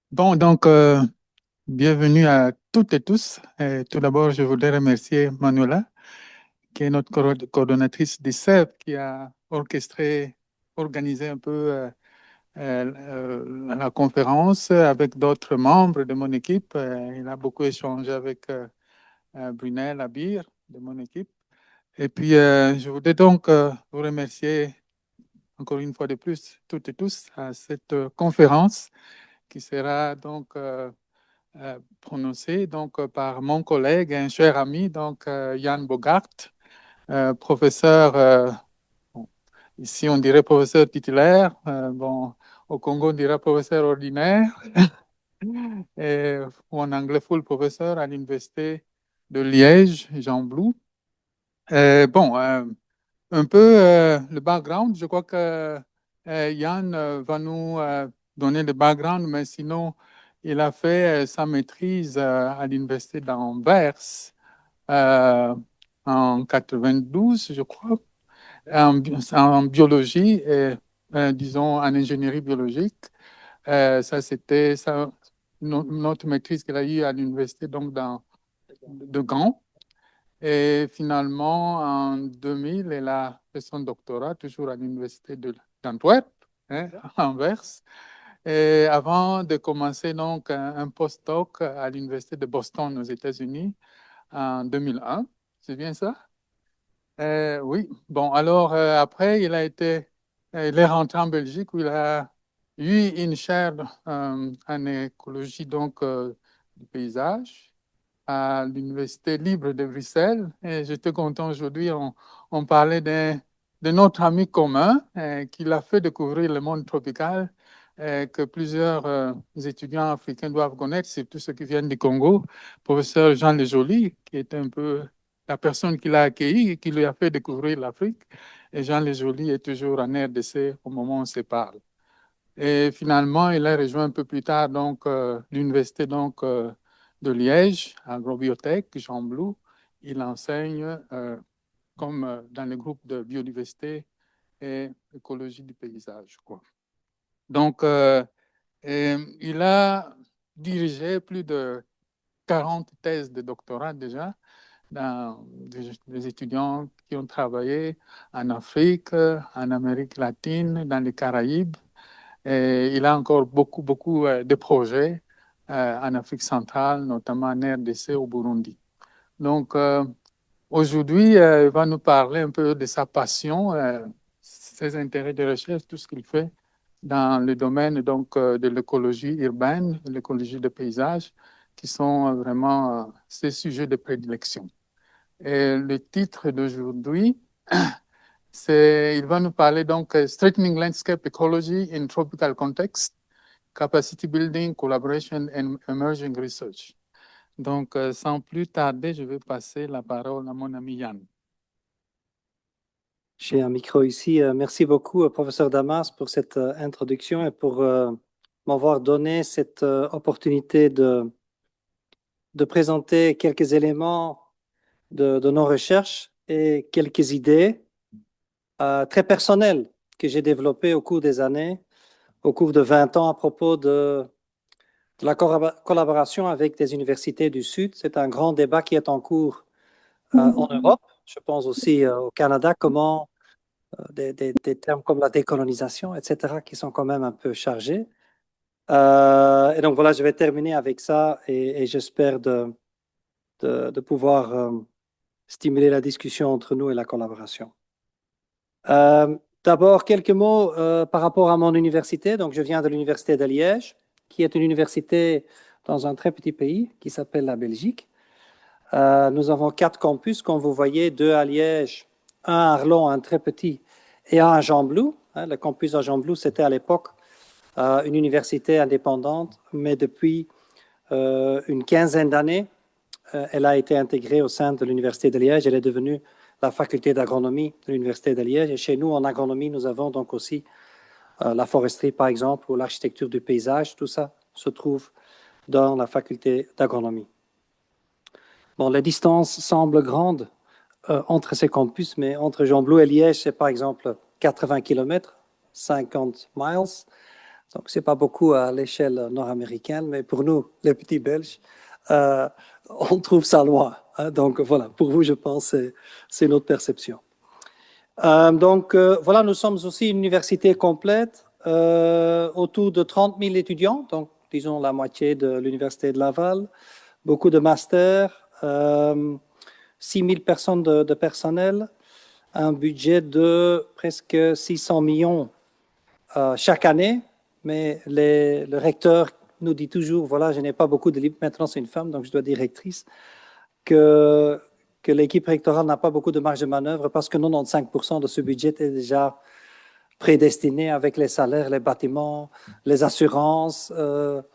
Bon, bienvenue à toutes et tous. Tout d'abord, je voudrais remercier Manuela, qui est notre coordonnatrice du CEP, qui a organisé un peu la conférence avec d'autres membres de mon équipe. Il a beaucoup échangé avec Brunel Abir de mon équipe. Et puis, je voudrais vous remercier encore une fois de plus, toutes et tous, à cette conférence qui sera prononcé par mon collègue, un cher ami, Yann Bogart, professeur, bon, ici on dirait professeur titulaire, bon, au Congo on dirait professeur ordinaire, et, ou en anglais full professeur à l'université de Liège, Jean Blou. Un peu le background, je crois que Yann va nous donner le background, mais sinon, il a fait sa maîtrise à l'université d'Anvers euh, en 92, je crois, en biologie et, disons, en ingénierie biologique. Ça, c'était notre maîtrise qu'il a eue à l'université de Gand. Et finalement, en 2000, elle a fait son doctorat, toujours à l'université d'Antwerp, hein, à Anvers. Et avant de commencer un postdoc à l'université de Boston aux États-Unis en 2001. C'est bien ça? Oui. Bon, alors après, il est rentré en Belgique où il a eu une chaire en écologie du paysage à l'Université libre de Bruxelles. Et j'étais content aujourd'hui, on parlait de notre ami commun qui l'a fait découvrir le monde tropical, que plusieurs étudiants africains doivent connaître, surtout ceux qui viennent du Congo. Professeur Jean Lejoly, qui est un peu la personne qui l'a accueilli et qui lui a fait découvrir l'Afrique. Et Jean Lejoly est toujours en RDC au moment où on se parle. Et finalement, il a rejoint un peu plus tard l'université de Liège, agrobiotech, Jean Blou. Il enseigne comme dans le groupe de biodiversité et écologie du paysage, quoi. Donc, il a dirigé plus de 40 thèses de doctorat déjà dans des étudiants qui ont travaillé en Afrique, en Amérique latine, dans les Caraïbes. Et il a encore beaucoup de projets en Afrique centrale, notamment en RDC, au Burundi. Donc, aujourd'hui, il va nous parler un peu de sa passion, ses intérêts de recherche, tout ce qu'il fait dans le domaine de l'écologie urbaine, de l'écologie de paysage, qui sont vraiment ses sujets de prédilection. Et le titre d'aujourd'hui, il va nous parler Strengthening Landscape Ecology in Tropical Context, Capacity Building, Collaboration and Emerging Research. Donc, sans plus tarder, je vais passer la parole à mon ami Yann. J'ai un micro ici. Merci beaucoup, professeur Damas, pour cette introduction et pour m'avoir donné cette opportunité de présenter quelques éléments de nos recherches et quelques idées très personnelles que j'ai développées au cours des années, au cours de 20 ans à propos de la collaboration avec des universités du Sud. C'est un grand débat qui est en cours en Europe. Je pense aussi au Canada, comment des termes comme la décolonisation, etc., qui sont quand même un peu chargés. Et donc voilà, je vais terminer avec ça et j'espère de pouvoir stimuler la discussion entre nous et la collaboration. D'abord, quelques mots par rapport à mon université. Donc, je viens de l'Université de Liège, qui est une université dans un très petit pays qui s'appelle la Belgique. Nous avons 4 campus, comme vous voyez, 2 à Liège, un à Arlon, un très petit, et un à Gembloux. Le campus à Gembloux, c'était à l'époque une université indépendante, mais depuis une quinzaine d'années, elle a été intégrée au sein de l'Université de Liège. Elle est devenue la faculté d'agronomie de l'Université de Liège. Et chez nous, en agronomie, nous avons donc aussi la foresterie, par exemple, ou l'architecture du paysage. Tout ça se trouve dans la faculté d'agronomie. Bon, les distances semblent grandes entre ces campus, mais entre Gembloux et Liège, c'est par exemple 80 km, 50 miles. Donc, ce n'est pas beaucoup à l'échelle nord-américaine, mais pour nous, les petits Belges, on trouve ça loin. Hein. Donc, voilà, pour vous, je pense, c'est notre perception. Voilà, nous sommes aussi une université complète, autour de 30 000 étudiants, donc disons la moitié de l'université de Laval, beaucoup de masters, 6 000 personnes de personnel, un budget de presque 600 millions chaque année, mais le recteur nous dit toujours, voilà, je n'ai pas beaucoup de libre, maintenant c'est une femme, donc je dois dire rectrice, que l'équipe rectorale n'a pas beaucoup de marge de manœuvre parce que 95% de ce budget est déjà prédestiné avec les salaires, les bâtiments, les assurances,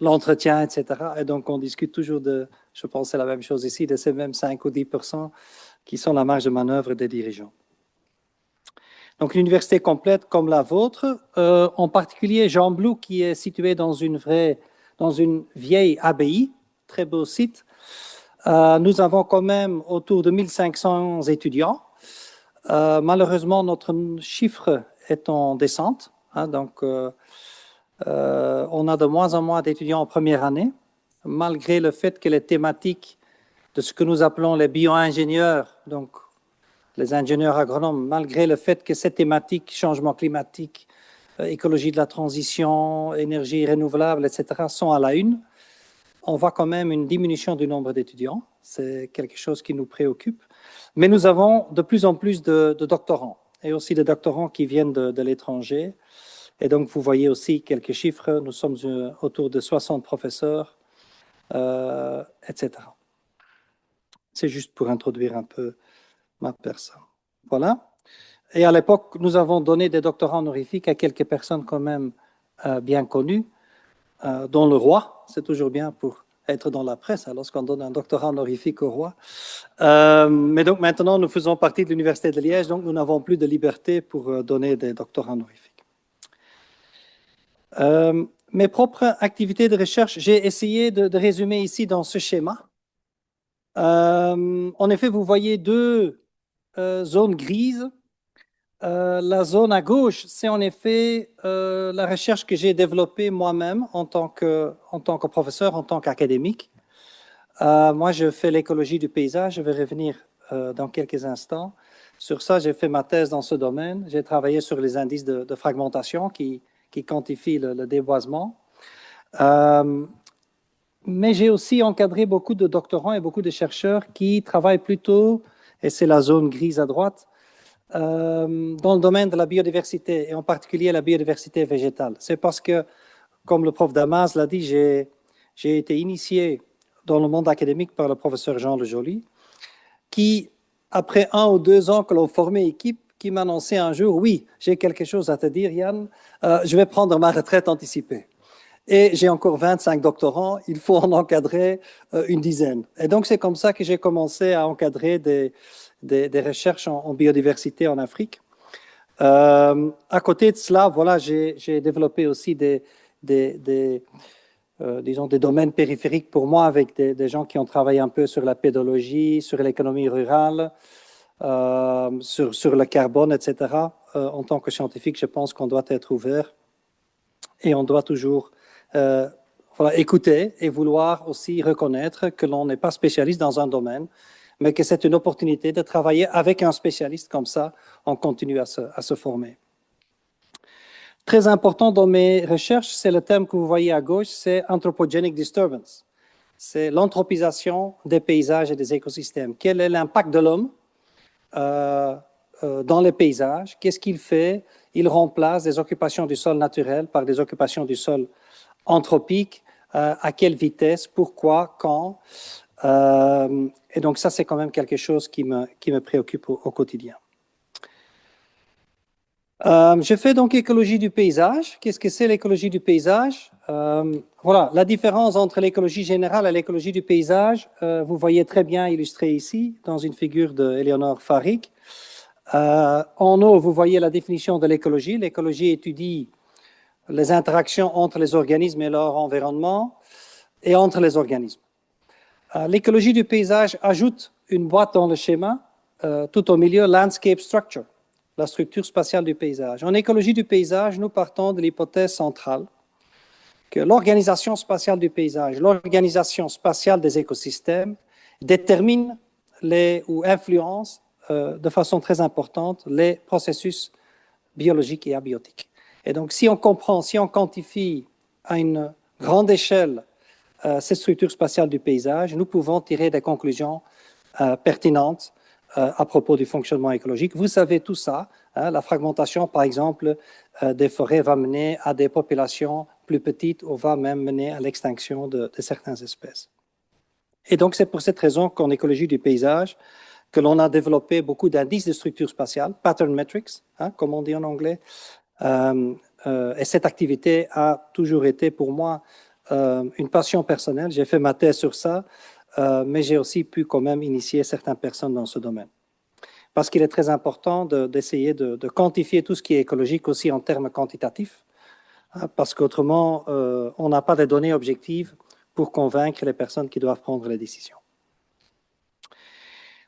l'entretien, etc. Et donc, on discute toujours de, je pense c'est la même chose ici, de ces mêmes 5 ou 10% qui sont la marge de manœuvre des dirigeants. Donc, l'université complète comme la vôtre, en particulier Jean Blou, qui est situé dans une vieille abbaye, très beau site. Nous avons quand même autour de 1500 étudiants. Malheureusement, notre chiffre est en descente. Hein, donc, on a de moins en moins d'étudiants en première année, malgré le fait que les thématiques de ce que nous appelons les bio-ingénieurs, donc les ingénieurs agronomes, malgré le fait que ces thématiques, changement climatique, écologie de la transition, énergie renouvelable, etc., sont à la une, on voit quand même une diminution du nombre d'étudiants. C'est quelque chose qui nous préoccupe. Mais nous avons de plus en plus de doctorants et aussi de doctorants qui viennent de l'étranger. Et donc, vous voyez aussi quelques chiffres. Nous sommes autour de 60 professeurs, etc. C'est juste pour introduire un peu ma personne. Voilà. Et à l'époque, nous avons donné des doctorats honorifiques à quelques personnes quand même bien connues, dont le roi. C'est toujours bien pour être dans la presse, hein, lorsqu'on donne un doctorat honorifique au roi. Mais donc maintenant, nous faisons partie de l'Université de Liège, donc nous n'avons plus de liberté pour donner des doctorats honorifiques. Mes propres activités de recherche, j'ai essayé de résumer ici dans ce schéma. En effet, vous voyez deux zones grises. La zone à gauche, c'est en effet la recherche que j'ai développée moi-même en tant que professeur, en tant qu'académique. Moi, je fais l'écologie du paysage. Je vais revenir dans quelques instants. Sur ça, j'ai fait ma thèse dans ce domaine. J'ai travaillé sur les indices de fragmentation qui quantifient le déboisement. Mais j'ai aussi encadré beaucoup de doctorants et beaucoup de chercheurs qui travaillent plutôt, et c'est la zone grise à droite, dans le domaine de la biodiversité, et en particulier la biodiversité végétale. C'est parce que, comme le prof Damas l'a dit, j'ai été initié dans le monde académique par le professeur Jean Le Joly, qui, après 1 ou 2 ans que l'on formait équipe, qui m'a annoncé un jour, oui, j'ai quelque chose à te dire, Yann, je vais prendre ma retraite anticipée. Et j'ai encore 25 doctorants, il faut en encadrer une dizaine. Et donc, c'est comme ça que j'ai commencé à encadrer des recherches en biodiversité en Afrique. À côté de cela, voilà, j'ai développé aussi disons, des domaines périphériques pour moi avec des gens qui ont travaillé un peu sur la pédologie, sur l'économie rurale, sur le carbone, etc. En tant que scientifique, je pense qu'on doit être ouvert et on doit toujours voilà, écouter et vouloir aussi reconnaître que l'on n'est pas spécialiste dans un domaine, mais que c'est une opportunité de travailler avec un spécialiste comme ça, on continue à se former. Très important dans mes recherches, c'est le thème que vous voyez à gauche, c'est Anthropogenic Disturbance. C'est l'anthropisation des paysages et des écosystèmes. Quel est l'impact de l'homme dans les paysages? Qu'est-ce qu'il fait? Il remplace des occupations du sol naturel par des occupations du sol anthropiques. À quelle vitesse? Pourquoi? Quand? Et donc ça, c'est quand même quelque chose qui me préoccupe au quotidien. Je fais donc écologie du paysage. Qu'est-ce que c'est l'écologie du paysage? Voilà, la différence entre l'écologie générale et l'écologie du paysage, vous voyez très bien illustré ici dans une figure d'Éléonore Farrick. En haut, vous voyez la définition de l'écologie. L'écologie étudie les interactions entre les organismes et leur environnement et entre les organismes. L'écologie du paysage ajoute une boîte dans le schéma, tout au milieu, landscape structure, la structure spatiale du paysage. En écologie du paysage, nous partons de l'hypothèse centrale que l'organisation spatiale du paysage, l'organisation spatiale des écosystèmes détermine ou influence de façon très importante les processus biologiques et abiotiques. Et donc, si on comprend, si on quantifie à une grande échelle cette structure spatiale du paysage, nous pouvons tirer des conclusions pertinentes à propos du fonctionnement écologique. Vous savez tout ça. La fragmentation, par exemple, des forêts va mener à des populations plus petites ou va même mener à l'extinction de certaines espèces. Et donc, c'est pour cette raison qu'en écologie du paysage, que l'on a développé beaucoup d'indices de structure spatiale, pattern metrics, comme on dit en anglais. Et cette activité a toujours été pour moi une passion personnelle. J'ai fait ma thèse sur ça, mais j'ai aussi pu quand même initier certaines personnes dans ce domaine. Parce qu'il est très important d'essayer de quantifier tout ce qui est écologique aussi en termes quantitatifs, parce qu'autrement, on n'a pas de données objectives pour convaincre les personnes qui doivent prendre les décisions.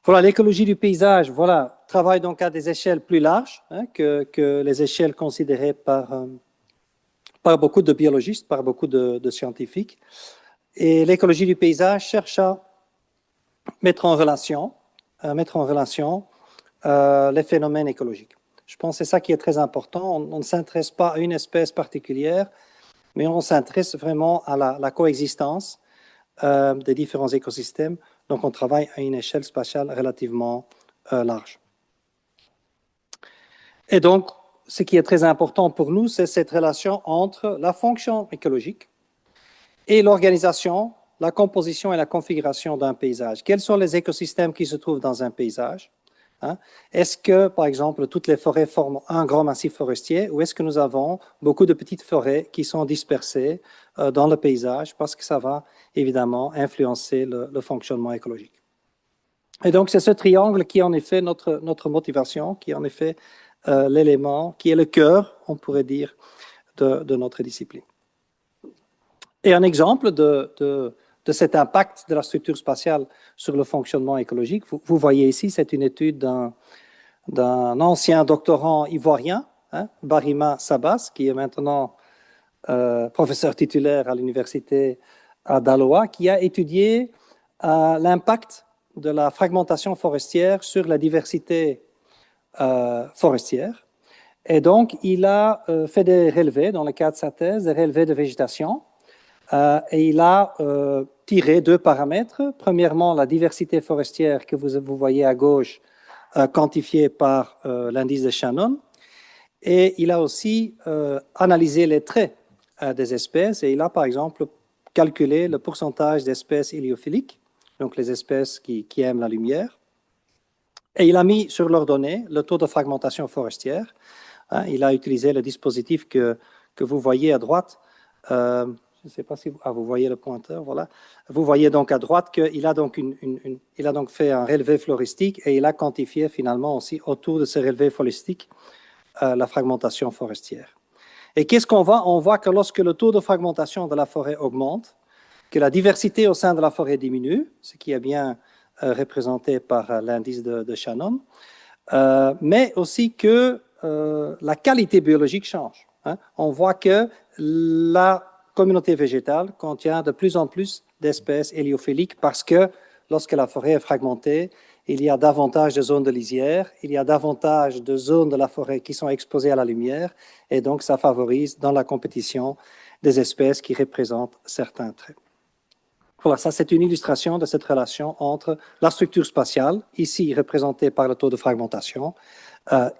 Voilà, l'écologie du paysage, voilà, travaille donc à des échelles plus larges que les échelles considérées par beaucoup de biologistes, par beaucoup de scientifiques. Et l'écologie du paysage cherche à mettre en relation les phénomènes écologiques. Je pense que c'est ça qui est très important. On ne s'intéresse pas à une espèce particulière, mais on s'intéresse vraiment à la coexistence des différents écosystèmes. Donc, on travaille à une échelle spatiale relativement large. Et donc, ce qui est très important pour nous, c'est cette relation entre la fonction écologique et l'organisation, la composition et la configuration d'un paysage. Quels sont les écosystèmes qui se trouvent dans un paysage? Est-ce que, par exemple, toutes les forêts forment un grand massif forestier ou est-ce que nous avons beaucoup de petites forêts qui sont dispersées dans le paysage parce que ça va évidemment influencer le fonctionnement écologique. Et donc, c'est ce triangle qui est en effet notre motivation, qui est en effet l'élément, qui est le cœur, on pourrait dire, de notre discipline. Et un exemple de cet impact de la structure spatiale sur le fonctionnement écologique, vous voyez ici, c'est une étude d'un ancien doctorant ivoirien, Barima Sabas, qui est maintenant professeur titulaire à l'université d'Aloha, qui a étudié l'impact de la fragmentation forestière sur la diversité forestière. Et donc, il a fait des relevés dans le cadre de sa thèse, des relevés de végétation, et il a tiré deux paramètres. Premièrement, la diversité forestière que vous voyez à gauche, quantifiée par l'indice de Shannon. Et il a aussi analysé les traits des espèces. Et il a, par exemple, calculé le pourcentage d'espèces héliophiliques, donc les espèces qui aiment la lumière. Et il a mis sur leurs données le taux de fragmentation forestière. Il a utilisé le dispositif que vous voyez à droite. Je ne sais pas si vous voyez le pointeur, voilà. Vous voyez donc à droite qu'il a donc, il a donc fait un relevé floristique et il a quantifié finalement aussi autour de ce relevé floristique la fragmentation forestière. Et qu'est-ce qu'on voit? On voit que lorsque le taux de fragmentation de la forêt augmente, que la diversité au sein de la forêt diminue, ce qui est bien représenté par l'indice de Shannon, mais aussi que la qualité biologique change. On voit que la communauté végétale contient de plus en plus d'espèces héliophiliques parce que lorsque la forêt est fragmentée, il y a davantage de zones de lisière, il y a davantage de zones de la forêt qui sont exposées à la lumière et donc ça favorise dans la compétition des espèces qui représentent certains traits. Voilà, ça c'est une illustration de cette relation entre la structure spatiale, ici représentée par le taux de fragmentation,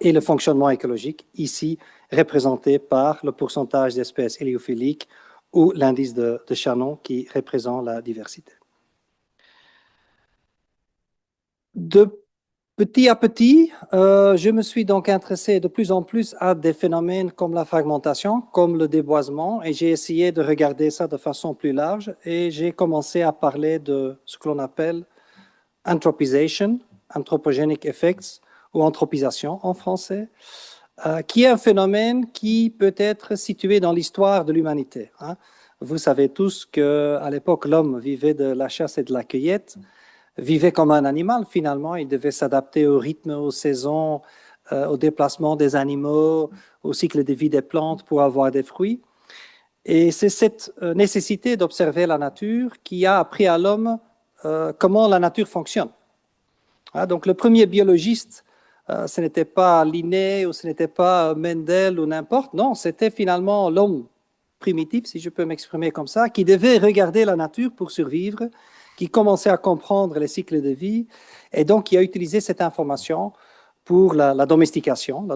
et le fonctionnement écologique, ici représenté par le pourcentage d'espèces héliophiliques ou l'indice de Shannon qui représente la diversité. De petit à petit, je me suis donc intéressé de plus en plus à des phénomènes comme la fragmentation, comme le déboisement, et j'ai essayé de regarder ça de façon plus large, et j'ai commencé à parler de ce que l'on appelle anthropisation, anthropogenic effects, ou anthropisation en français, qui est un phénomène qui peut être situé dans l'histoire de l'humanité. Vous savez tous qu'à l'époque, l'homme vivait de la chasse et de la cueillette, vivait comme un animal finalement, il devait s'adapter au rythme, aux saisons, au déplacement des animaux, au cycle de vie des plantes pour avoir des fruits. Et c'est cette nécessité d'observer la nature qui a appris à l'homme comment la nature fonctionne. Donc le premier biologiste, ce n'était pas Linné ou ce n'était pas Mendel ou n'importe, non, c'était finalement l'homme primitif, si je peux m'exprimer comme ça, qui devait regarder la nature pour survivre, qui commençait à comprendre les cycles de vie, et donc qui a utilisé cette information pour la domestication,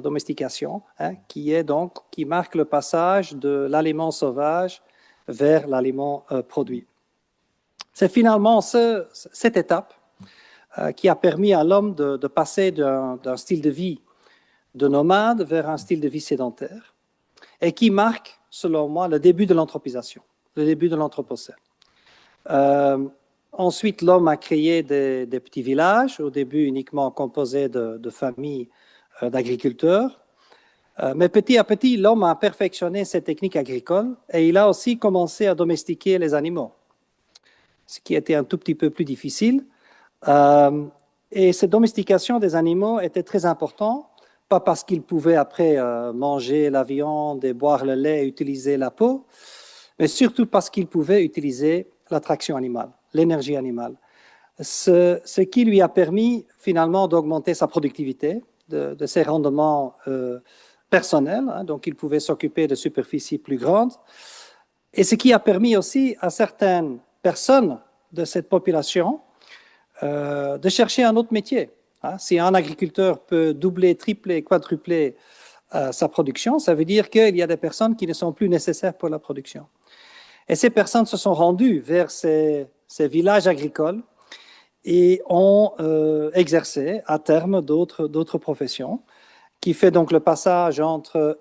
qui marque le passage de l'aliment sauvage vers l'aliment produit. C'est finalement cette étape qui a permis à l'homme de passer d'un style de vie de nomade vers un style de vie sédentaire et qui marque, selon moi, le début de l'anthropisation, le début de l'anthropocène. Ensuite, l'homme a créé des petits villages, au début uniquement composés de familles d'agriculteurs. Mais petit à petit, l'homme a perfectionné ses techniques agricoles et il a aussi commencé à domestiquer les animaux, ce qui était un tout petit peu plus difficile. Et cette domestication des animaux était très importante, pas parce qu'ils pouvaient après manger la viande et boire le lait et utiliser la peau, mais surtout parce qu'ils pouvaient utiliser l'attraction animale, l'énergie animale. Ce qui lui a permis finalement d'augmenter sa productivité, de ses rendements personnels, donc il pouvait s'occuper de superficies plus grandes, et ce qui a permis aussi à certaines personnes de cette population de chercher un autre métier. Si un agriculteur peut doubler, tripler, quadrupler sa production, ça veut dire qu'il y a des personnes qui ne sont plus nécessaires pour la production. Et ces personnes se sont rendues vers ces villages agricoles et ont exercé à terme d'autres professions, qui fait donc le passage entre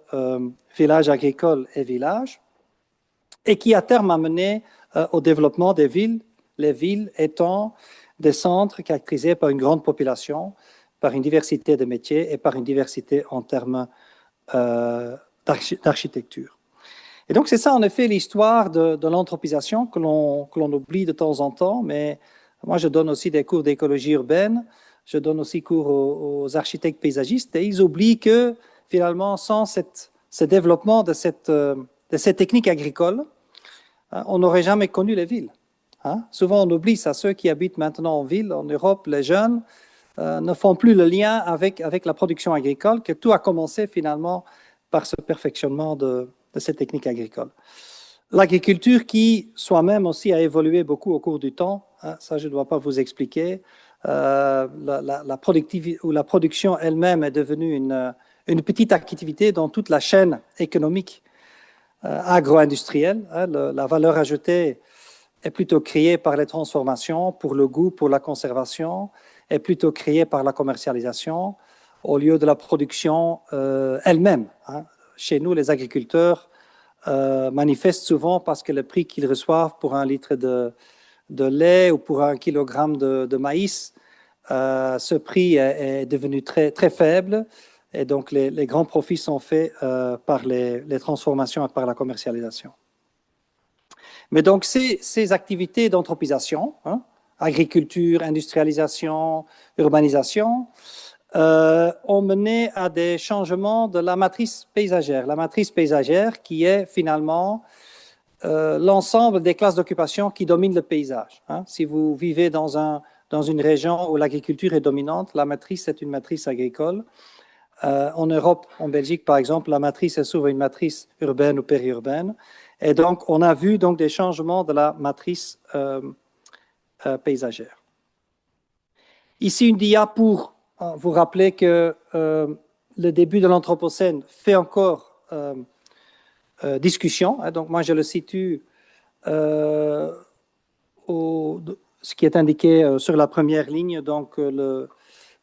village agricole et village, et qui à terme a mené au développement des villes, les villes étant des centres caractérisés par une grande population, par une diversité de métiers et par une diversité en termes d'architecture. Et donc c'est ça en effet l'histoire de l'anthropisation que l'on oublie de temps en temps, mais moi je donne aussi des cours d'écologie urbaine, je donne aussi cours aux architectes paysagistes et ils oublient que finalement sans ce développement de cette technique agricole, on n'aurait jamais connu les villes. Souvent, on oublie ça. Ceux qui habitent maintenant en ville, en Europe, les jeunes, ne font plus le lien avec la production agricole, que tout a commencé finalement par ce perfectionnement de ces techniques agricoles. L'agriculture qui, soi-même aussi, a évolué beaucoup au cours du temps, ça je ne dois pas vous expliquer. La production elle-même est devenue une petite activité dans toute la chaîne économique agro-industrielle. La valeur ajoutée est plutôt créée par les transformations, pour le goût, pour la conservation, est plutôt créée par la commercialisation au lieu de la production elle-même. Chez nous, les agriculteurs manifestent souvent parce que le prix qu'ils reçoivent pour un litre de lait ou pour un kilogramme de maïs, ce prix est devenu très, très faible et donc les grands profits sont faits par les transformations et par la commercialisation. Mais donc, ces activités d'anthropisation, agriculture, industrialisation, urbanisation, ont mené à des changements de la matrice paysagère. La matrice paysagère qui est finalement l'ensemble des classes d'occupation qui dominent le paysage. Si vous vivez dans une région où l'agriculture est dominante, la matrice est une matrice agricole. En Europe, en Belgique par exemple, la matrice est souvent une matrice urbaine ou périurbaine. Et donc, on a vu donc des changements de la matrice paysagère. Ici, une dia pour vous rappeler que le début de l'Anthropocène fait encore discussion. Donc, moi, je le situe ce qui est indiqué sur la première ligne, donc le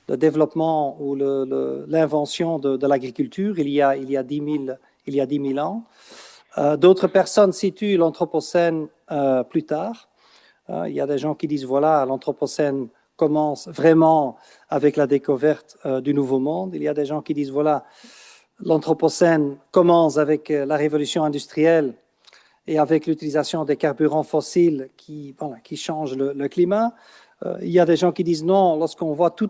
développement ou l'invention de l'agriculture il y a 10 000 ans. D'autres personnes situent l'Anthropocène plus tard. Il y a des gens qui disent, voilà, l'Anthropocène commence vraiment avec la découverte du Nouveau Monde. Il y a des gens qui disent, voilà, l'Anthropocène commence avec la révolution industrielle et avec l'utilisation des carburants fossiles qui changent le climat. Il y a des gens qui disent, non, lorsqu'on voit tous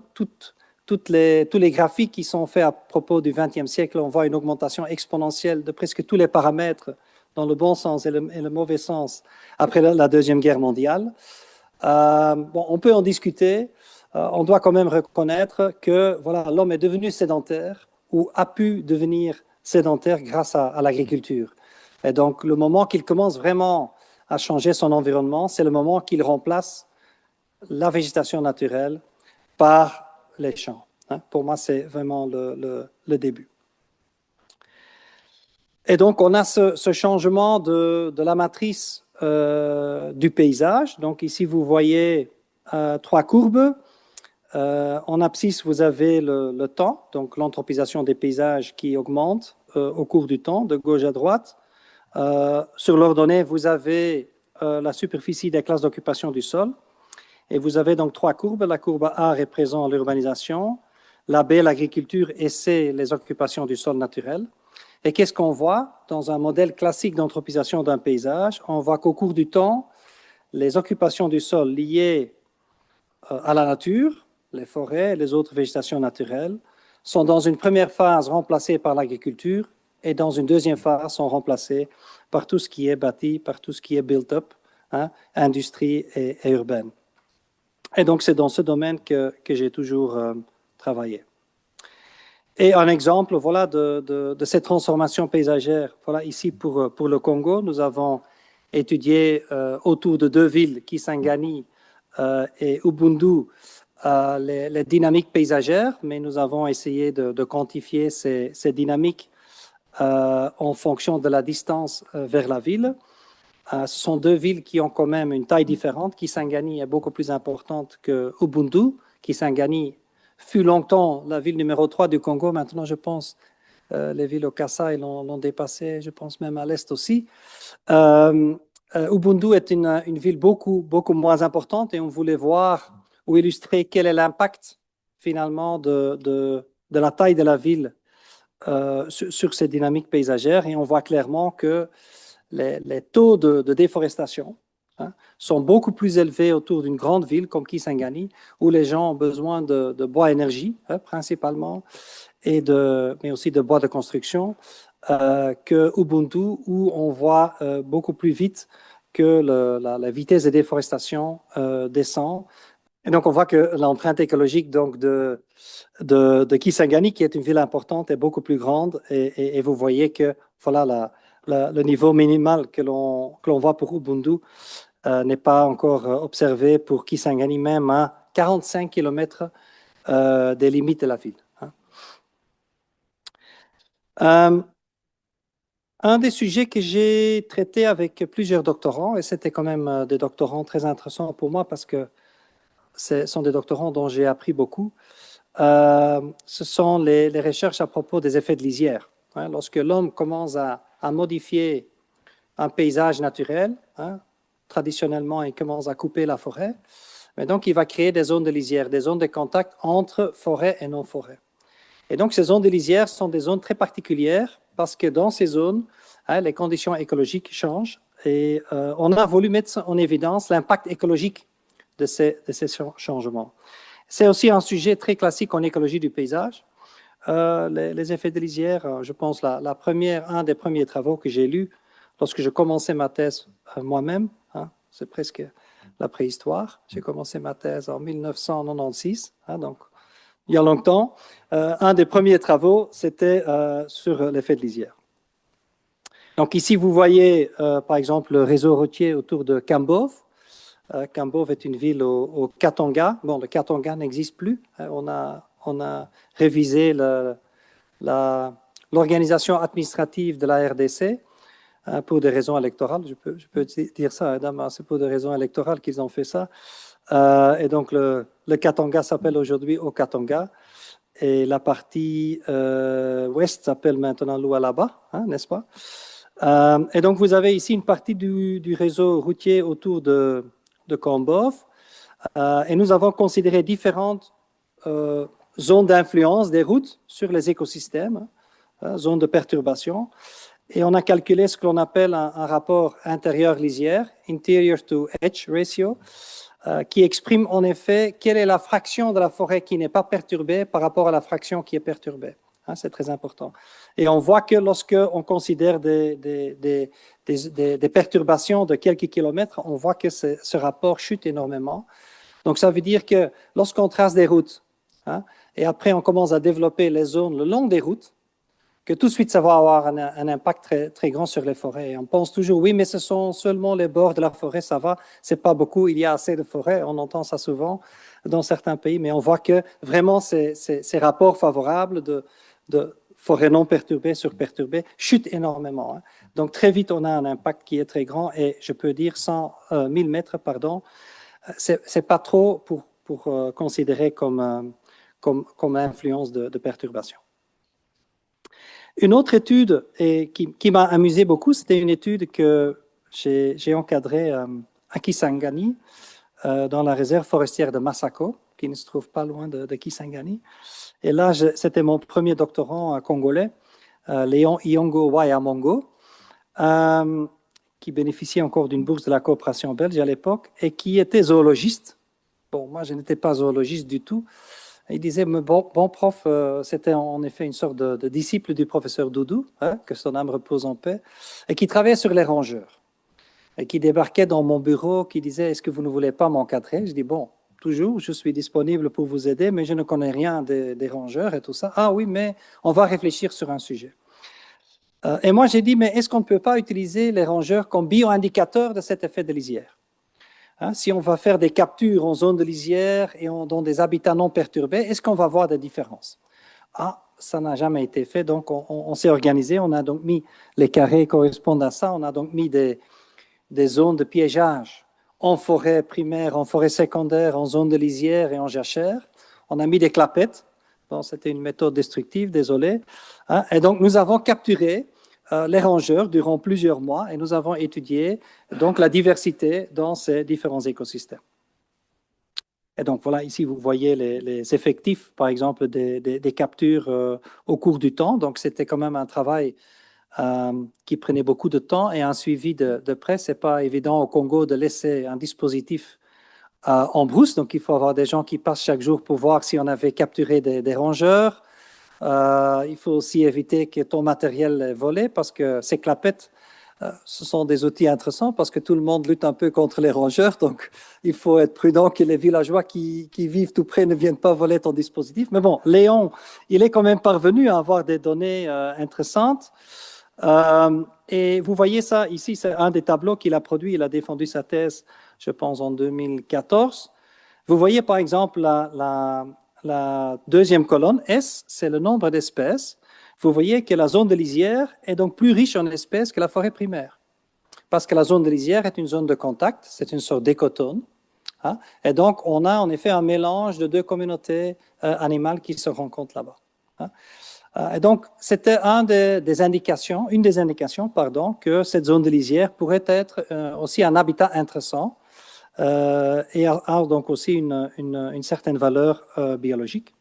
les graphiques qui sont faits à propos du XXe siècle, on voit une augmentation exponentielle de presque tous les paramètres dans le bon sens et le mauvais sens après la Deuxième Guerre mondiale. Bon, on peut en discuter. On doit quand même reconnaître que voilà, l'homme est devenu sédentaire ou a pu devenir sédentaire grâce à l'agriculture. Et donc, le moment qu'il commence vraiment à changer son environnement, c'est le moment qu'il remplace la végétation naturelle par les champs. Hein. Pour moi, c'est vraiment le début. Et donc, on a ce changement de la matrice du paysage. Donc, ici, vous voyez trois courbes. En abscisse, vous avez le temps, donc l'anthropisation des paysages qui augmente au cours du temps, de gauche à droite. Sur l'ordonnée, vous avez la superficie des classes d'occupation du sol. Et vous avez donc trois courbes. La courbe A représente l'urbanisation, la B, l'agriculture, et C, les occupations du sol naturel. Et qu'est-ce qu'on voit dans un modèle classique d'anthropisation d'un paysage? On voit qu'au cours du temps, les occupations du sol liées à la nature, les forêts et les autres végétations naturelles, sont dans une première phase remplacées par l'agriculture et dans une deuxième phase sont remplacées par tout ce qui est bâti, par tout ce qui est built-up, hein, industrie et urbaine. Et donc, c'est dans ce domaine que j'ai toujours travaillé. Et un exemple voilà, de cette transformation paysagère. Voilà, ici, pour le Congo, nous avons étudié autour de deux villes, Kisangani et Ubundu, les dynamiques paysagères, mais nous avons essayé de quantifier ces dynamiques en fonction de la distance vers la ville. Ce sont deux villes qui ont quand même une taille différente. Kisangani est beaucoup plus importante que Ubundu. Kisangani fut longtemps la ville numéro 3 du Congo. Maintenant, je pense, les villes au Kasaï l'ont dépassé, je pense même à l'est aussi. Ubundu est une ville beaucoup moins importante et on voulait voir ou illustrer quel est l'impact finalement de la taille de la ville sur ces dynamiques paysagères. Et on voit clairement que les taux de déforestation sont beaucoup plus élevés autour d'une grande ville comme Kisangani, où les gens ont besoin de bois énergie, principalement, mais aussi de bois de construction, que Ubuntu, où on voit beaucoup plus vite que la vitesse de déforestation descend. Et donc, on voit que l'empreinte écologique donc, de Kisangani, qui est une ville importante, est beaucoup plus grande. Et vous voyez que voilà, le niveau minimal que l'on voit pour Ubuntu n'est pas encore observé pour Kisangani, même à 45 km des limites de la ville. Un des sujets que j'ai traité avec plusieurs doctorants, et c'était quand même des doctorants très intéressants pour moi parce que ce sont des doctorants dont j'ai appris beaucoup, ce sont les recherches à propos des effets de lisière. Hein, lorsque l'homme commence à modifier un paysage naturel, hein, traditionnellement, il commence à couper la forêt, mais donc il va créer des zones de lisière, des zones de contact entre forêt et non-forêt. Et donc ces zones de lisière sont des zones très particulières parce que dans ces zones, hein, les conditions écologiques changent et on a voulu mettre en évidence l'impact écologique de ces changements. C'est aussi un sujet très classique en écologie du paysage. Les effets de lisière, je pense, un des premiers travaux que j'ai lus lorsque je commençais ma thèse moi-même, hein, c'est presque la préhistoire. J'ai commencé ma thèse en 1996, hein, donc il y a longtemps. Un des premiers travaux, c'était sur l'effet de lisière. Donc ici, vous voyez, par exemple, le réseau routier autour de Kambove. Kambove est une ville au Katanga. Bon, le Katanga n'existe plus. On a révisé l'organisation administrative de la RDC pour des raisons électorales. Je peux dire ça, Damas, c'est pour des raisons électorales qu'ils ont fait ça. Et donc, le Katanga s'appelle aujourd'hui au Katanga. Et la partie ouest s'appelle maintenant Lualaba, hein, n'est-ce pas? Et donc, vous avez ici une partie du réseau routier autour de Kambove. Et nous avons considéré différentes zones d'influence des routes sur les écosystèmes, zones de perturbation. Et on a calculé ce que l'on appelle un rapport intérieur-lisière, interior to edge ratio, qui exprime en effet quelle est la fraction de la forêt qui n'est pas perturbée par rapport à la fraction qui est perturbée. Hein, c'est très important. Et on voit que lorsqu'on considère des perturbations de quelques kilomètres, on voit que ce rapport chute énormément. Donc, ça veut dire que lorsqu'on trace des routes, hein, et après on commence à développer les zones le long des routes, que tout de suite, ça va avoir un impact très, très grand sur les forêts. Et on pense toujours, oui, mais ce sont seulement les bords de la forêt, ça va, c'est pas beaucoup, il y a assez de forêts, on entend ça souvent dans certains pays, mais on voit que vraiment ces rapports favorables de forêts non perturbées sur perturbées chutent énormément. Hein. Donc, très vite, on a un impact qui est très grand, et je peux dire 1000 mètres, pardon, c'est pas trop pour considérer comme influence de perturbation. Une autre étude qui m'a amusé beaucoup, c'était une étude que j'ai encadrée à Kisangani, dans la réserve forestière de Masako, qui ne se trouve pas loin de Kisangani. Et là, c'était mon premier doctorant congolais, Léon Iongo Wayamongo, qui bénéficiait encore d'une bourse de la coopération belge à l'époque et qui était zoologiste. Bon, moi, je n'étais pas zoologiste du tout. Il disait, bon prof, c'était en effet une sorte de disciple du professeur Doudou, hein, que son âme repose en paix, et qui travaillait sur les rongeurs, et qui débarquait dans mon bureau, qui disait, est-ce que vous ne voulez pas m'encadrer? Je dis, bon, toujours, je suis disponible pour vous aider, mais je ne connais rien des rongeurs et tout ça. Ah oui, mais on va réfléchir sur un sujet. Et moi, j'ai dit, mais est-ce qu'on ne peut pas utiliser les rongeurs comme bioindicateur de cet effet de lisière? Hein, si on va faire des captures en zone de lisière et dans des habitats non perturbés, est-ce qu'on va voir des différences? Ah, ça n'a jamais été fait, donc on s'est organisé, on a donc mis les carrés correspondent à ça, on a donc mis des zones de piégeage en forêt primaire, en forêt secondaire, en zone de lisière et en jachère. On a mis des clapettes, bon, c'était une méthode destructive, désolé, hein, et donc nous avons capturé les rongeurs durant plusieurs mois et nous avons étudié donc la diversité dans ces différents écosystèmes. Et donc voilà, ici vous voyez les effectifs, par exemple, des captures au cours du temps. Donc c'était quand même un travail qui prenait beaucoup de temps et un suivi de près. C'est pas évident au Congo de laisser un dispositif en brousse. Donc il faut avoir des gens qui passent chaque jour pour voir si on avait capturé des rongeurs. Il faut aussi éviter que ton matériel est volé parce que ces clapettes, ce sont des outils intéressants parce que tout le monde lutte un peu contre les rongeurs. Donc, il faut être prudent que les villageois qui vivent tout près ne viennent pas voler ton dispositif. Mais bon, Léon, il est quand même parvenu à avoir des données intéressantes. Et vous voyez ça ici, c'est un des tableaux qu'il a produit. Il a défendu sa thèse, je pense, en 2014. Vous voyez par exemple la deuxième colonne, S, c'est le nombre d'espèces. Vous voyez que la zone de lisière est donc plus riche en espèces que la forêt primaire. Parce que la zone de lisière est une zone de contact, c'est une sorte d'écotone. Hein, et donc, on a en effet un mélange de deux communautés animales qui se rencontrent là-bas. Hein. Et donc, c'était une des indications, que cette zone de lisière pourrait être aussi un habitat intéressant et a donc aussi une certaine valeur biologique.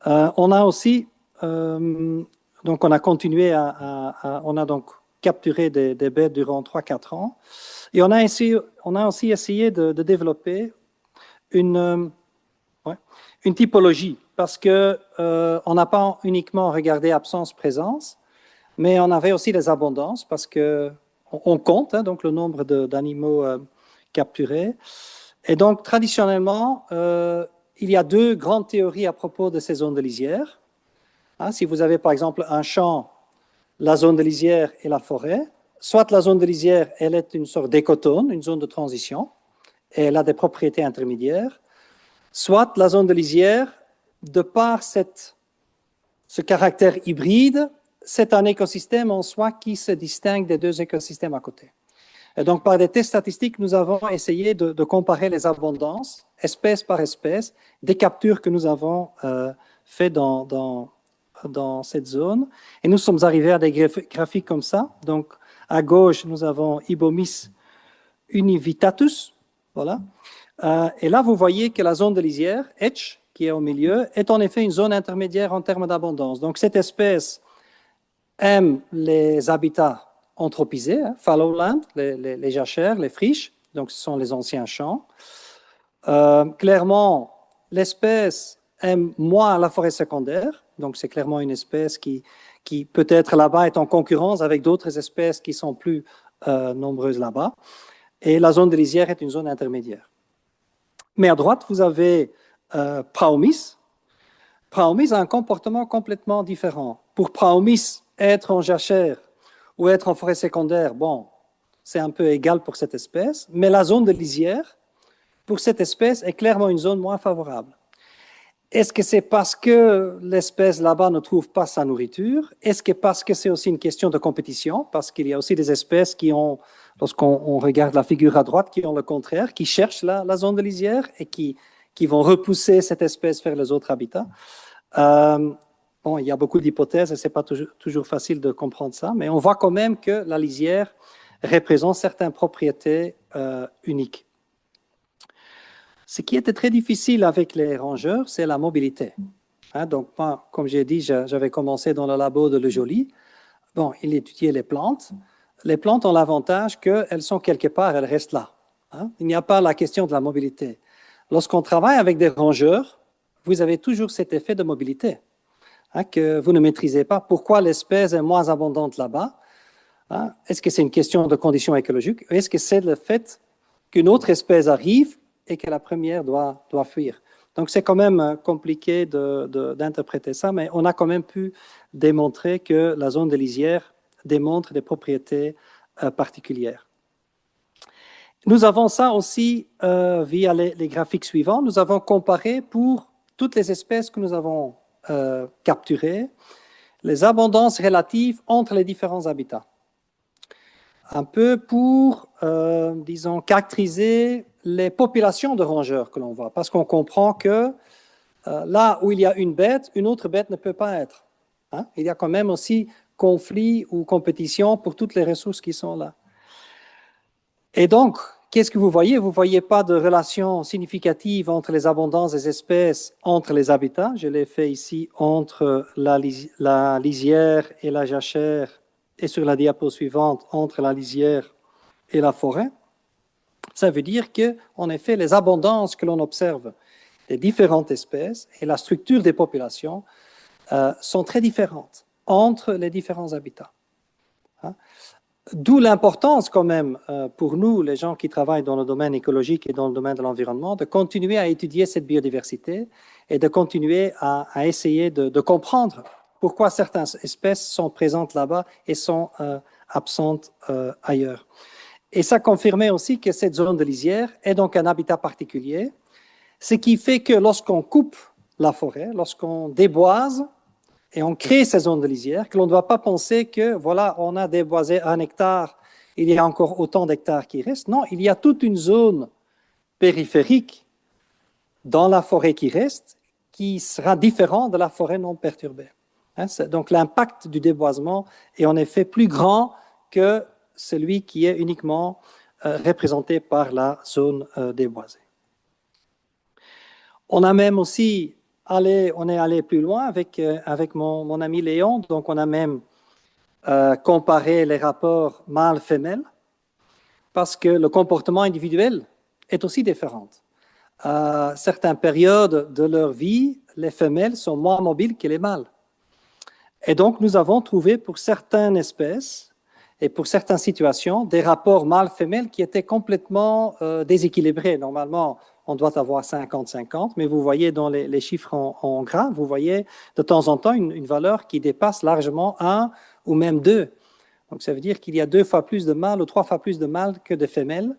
On a aussi, donc on a continué on a donc capturé des bêtes durant 3-4 ans et on a aussi essayé de développer une typologie parce que on n'a pas uniquement regardé absence-présence, mais on avait aussi les abondances parce que on compte hein, donc le nombre d'animaux capturés. Et donc, traditionnellement, il y a deux grandes théories à propos de ces zones de lisière. Hein, si vous avez, par exemple, un champ, la zone de lisière et la forêt, soit la zone de lisière, elle est une sorte d'écotone, une zone de transition, et elle a des propriétés intermédiaires, soit la zone de lisière, de par ce caractère hybride, c'est un écosystème en soi qui se distingue des deux écosystèmes à côté. Et donc, par des tests statistiques, nous avons essayé de comparer les abondances, espèce par espèce, des captures que nous avons fait dans cette zone. Et nous sommes arrivés à des graphiques comme ça. Donc, à gauche, nous avons Ibomys univitatus. Voilà. Et là, vous voyez que la zone de lisière, H, qui est au milieu, est en effet une zone intermédiaire en termes d'abondance. Donc, cette espèce aime les habitats anthropisés, hein, fallowland, les jachères, les friches, donc ce sont les anciens champs. Clairement, l'espèce aime moins la forêt secondaire. Donc, c'est clairement une espèce qui peut-être là-bas est en concurrence avec d'autres espèces qui sont plus nombreuses là-bas. Et la zone de lisière est une zone intermédiaire. Mais à droite, vous avez Praomys. Praomys a un comportement complètement différent. Pour Praomys, être en jachère ou être en forêt secondaire, bon, c'est un peu égal pour cette espèce, mais la zone de lisière, pour cette espèce, est clairement une zone moins favorable. Est-ce que c'est parce que l'espèce là-bas ne trouve pas sa nourriture? Est-ce que parce que c'est aussi une question de compétition? Parce qu'il y a aussi des espèces qui ont, lorsqu'on regarde la figure à droite, qui ont le contraire, qui cherchent la zone de lisière et qui vont repousser cette espèce vers les autres habitats. Bon, il y a beaucoup d'hypothèses et ce n'est pas toujours facile de comprendre ça, mais on voit quand même que la lisière représente certaines propriétés uniques. Ce qui était très difficile avec les rongeurs, c'est la mobilité. Donc, moi, comme j'ai dit, j'avais commencé dans le labo de Le Joly. Bon, il étudiait les plantes. Les plantes ont l'avantage qu'elles sont quelque part, elles restent là. Il n'y a pas la question de la mobilité. Lorsqu'on travaille avec des rongeurs, vous avez toujours cet effet de mobilité que vous ne maîtrisez pas. Pourquoi l'espèce est moins abondante là-bas? Est-ce que c'est une question de conditions écologiques? Est-ce que c'est le fait qu'une autre espèce arrive et que la première doit fuir? Donc, c'est quand même compliqué d'interpréter ça, mais on a quand même pu démontrer que la zone de lisière démontre des propriétés particulières. Nous avons ça aussi via les graphiques suivants. Nous avons comparé pour toutes les espèces que nous avons capturées les abondances relatives entre les différents habitats. Un peu pour, disons, caractériser les populations de rongeurs que l'on voit, parce qu'on comprend que là où il y a une bête, une autre bête ne peut pas être. Il y a quand même aussi conflit ou compétition pour toutes les ressources qui sont là. Et donc, qu'est-ce que vous voyez? Vous ne voyez pas de relation significative entre les abondances des espèces, entre les habitats. Je l'ai fait ici entre la lisière et la jachère, et sur la diapo suivante, entre la lisière et la forêt. Ça veut dire que, en effet, les abondances que l'on observe des différentes espèces et la structure des populations sont très différentes entre les différents habitats. D'où l'importance quand même pour nous, les gens qui travaillent dans le domaine écologique et dans le domaine de l'environnement, de continuer à étudier cette biodiversité et de continuer à essayer de comprendre pourquoi certaines espèces sont présentes là-bas et sont absentes ailleurs. Et ça confirmait aussi que cette zone de lisière est donc un habitat particulier, ce qui fait que lorsqu'on coupe la forêt, lorsqu'on déboise, et on crée ces zones de lisière, que l'on ne doit pas penser que, voilà, on a déboisé 1 hectare, il y a encore autant d'hectares qui restent. Non, il y a toute une zone périphérique dans la forêt qui reste, qui sera différente de la forêt non perturbée. Donc l'impact du déboisement est en effet plus grand que celui qui est uniquement représenté par la zone déboisée. On a même aussi on est allé plus loin avec mon ami Léon, donc on a même comparé les rapports mâle-femelle, parce que le comportement individuel est aussi différent. À certaines périodes de leur vie, les femelles sont moins mobiles que les mâles. Et donc, nous avons trouvé pour certaines espèces et pour certaines situations des rapports mâle-femelle qui étaient complètement déséquilibrés. Normalement, on doit avoir 50-50, mais vous voyez dans les chiffres en gras, vous voyez de temps en temps une valeur qui dépasse largement 1 ou même 2. Donc, ça veut dire qu'il y a 2 fois plus de mâles ou 3 fois plus de mâles que de femelles.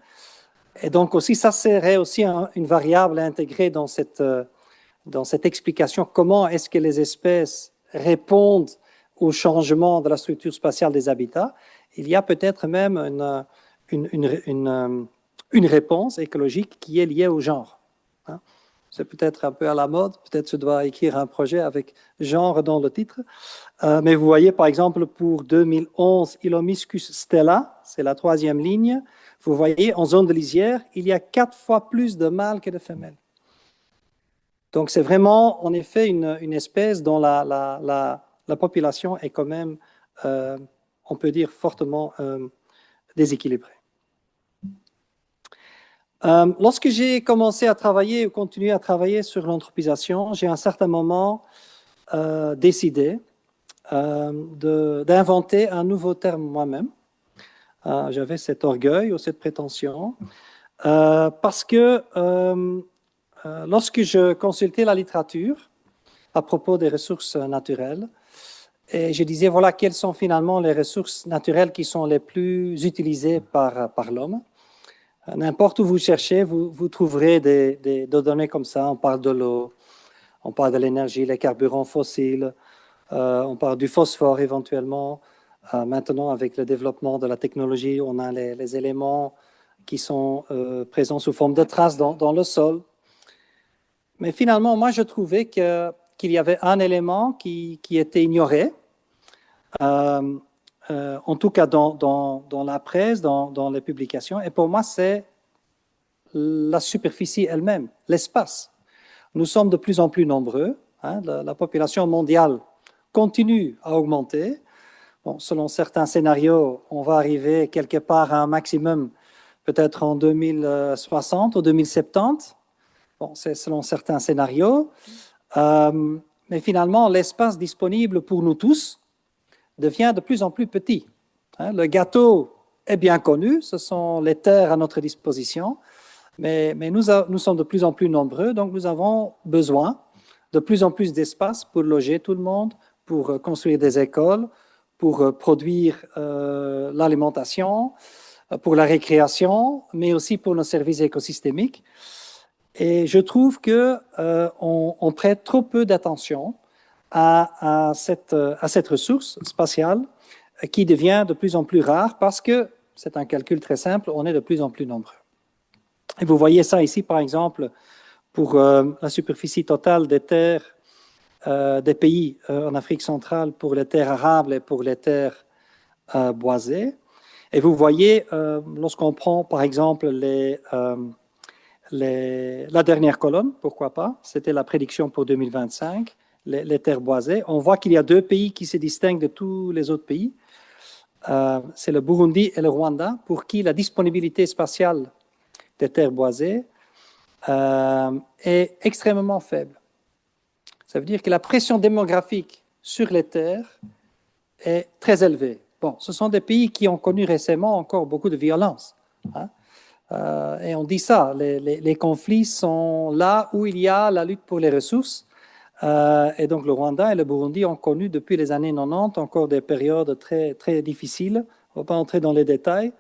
Et donc aussi, ça serait aussi une variable à intégrer dans cette explication. Comment est-ce que les espèces répondent au changement de la structure spatiale des habitats? Il y a peut-être même une réponse écologique qui est liée au genre. C'est peut-être un peu à la mode, peut-être je dois écrire un projet avec genre dans le titre. Mais vous voyez, par exemple, pour 2011, Ilomyscus stella, c'est la 3e ligne, vous voyez, en zone de lisière, il y a 4 fois plus de mâles que de femelles. Donc, c'est vraiment, en effet, une espèce dont la population est quand même, on peut dire, fortement déséquilibrée. Lorsque j'ai commencé à travailler ou continué à travailler sur l'anthropisation, j'ai à un certain moment décidé d'inventer un nouveau terme moi-même. J'avais cet orgueil ou cette prétention parce que lorsque je consultais la littérature à propos des ressources naturelles, et je disais, voilà, quelles sont finalement les ressources naturelles qui sont les plus utilisées par l'homme. N'importe où vous cherchez, vous trouverez des données comme ça. On parle de l'eau, on parle de l'énergie, les carburants fossiles, on parle du phosphore éventuellement. Maintenant, avec le développement de la technologie, on a les éléments qui sont présents sous forme de traces dans le sol. Mais finalement, moi, je trouvais qu'il y avait un élément qui était ignoré, en tout cas dans la presse, dans les publications. Et pour moi, c'est la superficie elle-même, l'espace. Nous sommes de plus en plus nombreux. Hein, la population mondiale continue à augmenter. Bon, selon certains scénarios, on va arriver quelque part à un maximum peut-être en 2060 ou 2070. Bon, c'est selon certains scénarios. Mais finalement, l'espace disponible pour nous tous devient de plus en plus petit. Hein, le gâteau est bien connu, ce sont les terres à notre disposition, mais nous sommes de plus en plus nombreux, donc nous avons besoin de plus en plus d'espace pour loger tout le monde, pour construire des écoles, pour produire l'alimentation, pour la récréation, mais aussi pour nos services écosystémiques. Et je trouve que on prête trop peu d'attention à cette ressource spatiale qui devient de plus en plus rare parce que c'est un calcul très simple, on est de plus en plus nombreux. Et vous voyez ça ici, par exemple, pour la superficie totale des terres des pays en Afrique centrale, pour les terres arables et pour les terres boisées. Et vous voyez, lorsqu'on prend, par exemple, la dernière colonne, pourquoi pas, c'était la prédiction pour 2025, les terres boisées, on voit qu'il y a deux pays qui se distinguent de tous les autres pays. C'est le Burundi et le Rwanda, pour qui la disponibilité spatiale des terres boisées est extrêmement faible. Ça veut dire que la pression démographique sur les terres est très élevée. Bon, ce sont des pays qui ont connu récemment encore beaucoup de violence. Hein? Et on dit ça, les conflits sont là où il y a la lutte pour les ressources. Et donc le Rwanda et le Burundi ont connu depuis les années 90 encore des périodes très, très difficiles. On ne va pas entrer dans les détails.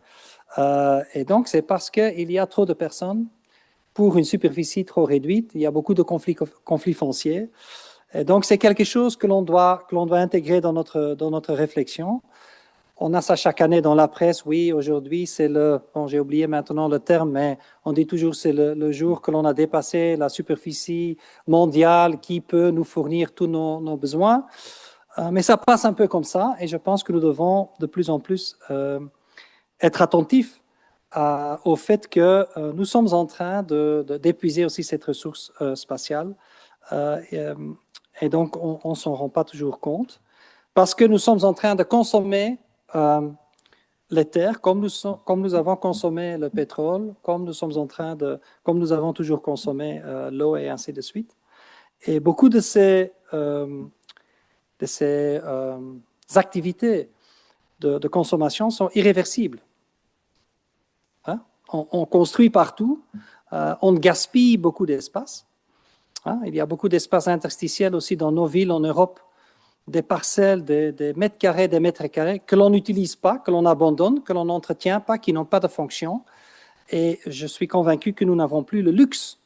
Et donc c'est parce qu'il y a trop de personnes pour une superficie trop réduite. Il y a beaucoup de conflits fonciers. Et donc c'est quelque chose que l'on doit intégrer dans notre réflexion. On a ça chaque année dans la presse. Oui, aujourd'hui, c'est j'ai oublié maintenant le terme, mais on dit toujours c'est le jour que l'on a dépassé la superficie mondiale qui peut nous fournir tous nos besoins. Mais ça passe un peu comme ça et je pense que nous devons de plus en plus être attentifs au fait que nous sommes en train d'épuiser aussi cette ressource spatiale. Et donc, on ne s'en rend pas toujours compte parce que nous sommes en train de consommer les terres, comme nous avons consommé le pétrole, comme nous avons toujours consommé l'eau et ainsi de suite. Et beaucoup de ces activités de consommation sont irréversibles. Hein? On construit partout, on gaspille beaucoup d'espace. Hein? Il y a beaucoup d'espace interstitiel aussi dans nos villes en Europe, des parcelles, des mètres carrés que l'on n'utilise pas, que l'on abandonne, que l'on n'entretient pas, qui n'ont pas de fonction. Et je suis convaincu que nous n'avons plus le luxe,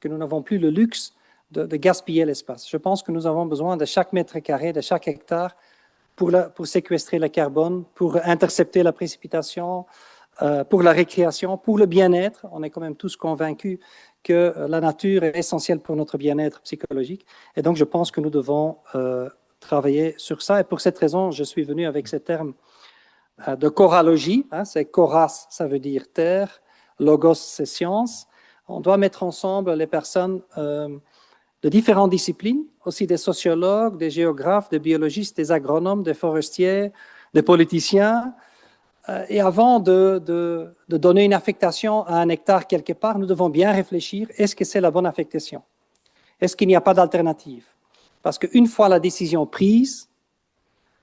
de gaspiller l'espace. Je pense que nous avons besoin de chaque mètre carré, de chaque hectare pour séquestrer le carbone, pour intercepter la précipitation, pour la récréation, pour le bien-être. On est quand même tous convaincus que la nature est essentielle pour notre bien-être psychologique. Et donc, je pense que nous devons travailler sur ça. Et pour cette raison, je suis venu avec ce terme de choralogie. Hein, c'est choras, ça veut dire terre. Logos, c'est science. On doit mettre ensemble les personnes de différentes disciplines, aussi des sociologues, des géographes, des biologistes, des agronomes, des forestiers, des politiciens, Et avant de donner une affectation à un hectare quelque part, nous devons bien réfléchir, est-ce que c'est la bonne affectation? Est-ce qu'il n'y a pas d'alternative? Parce qu'une fois la décision prise,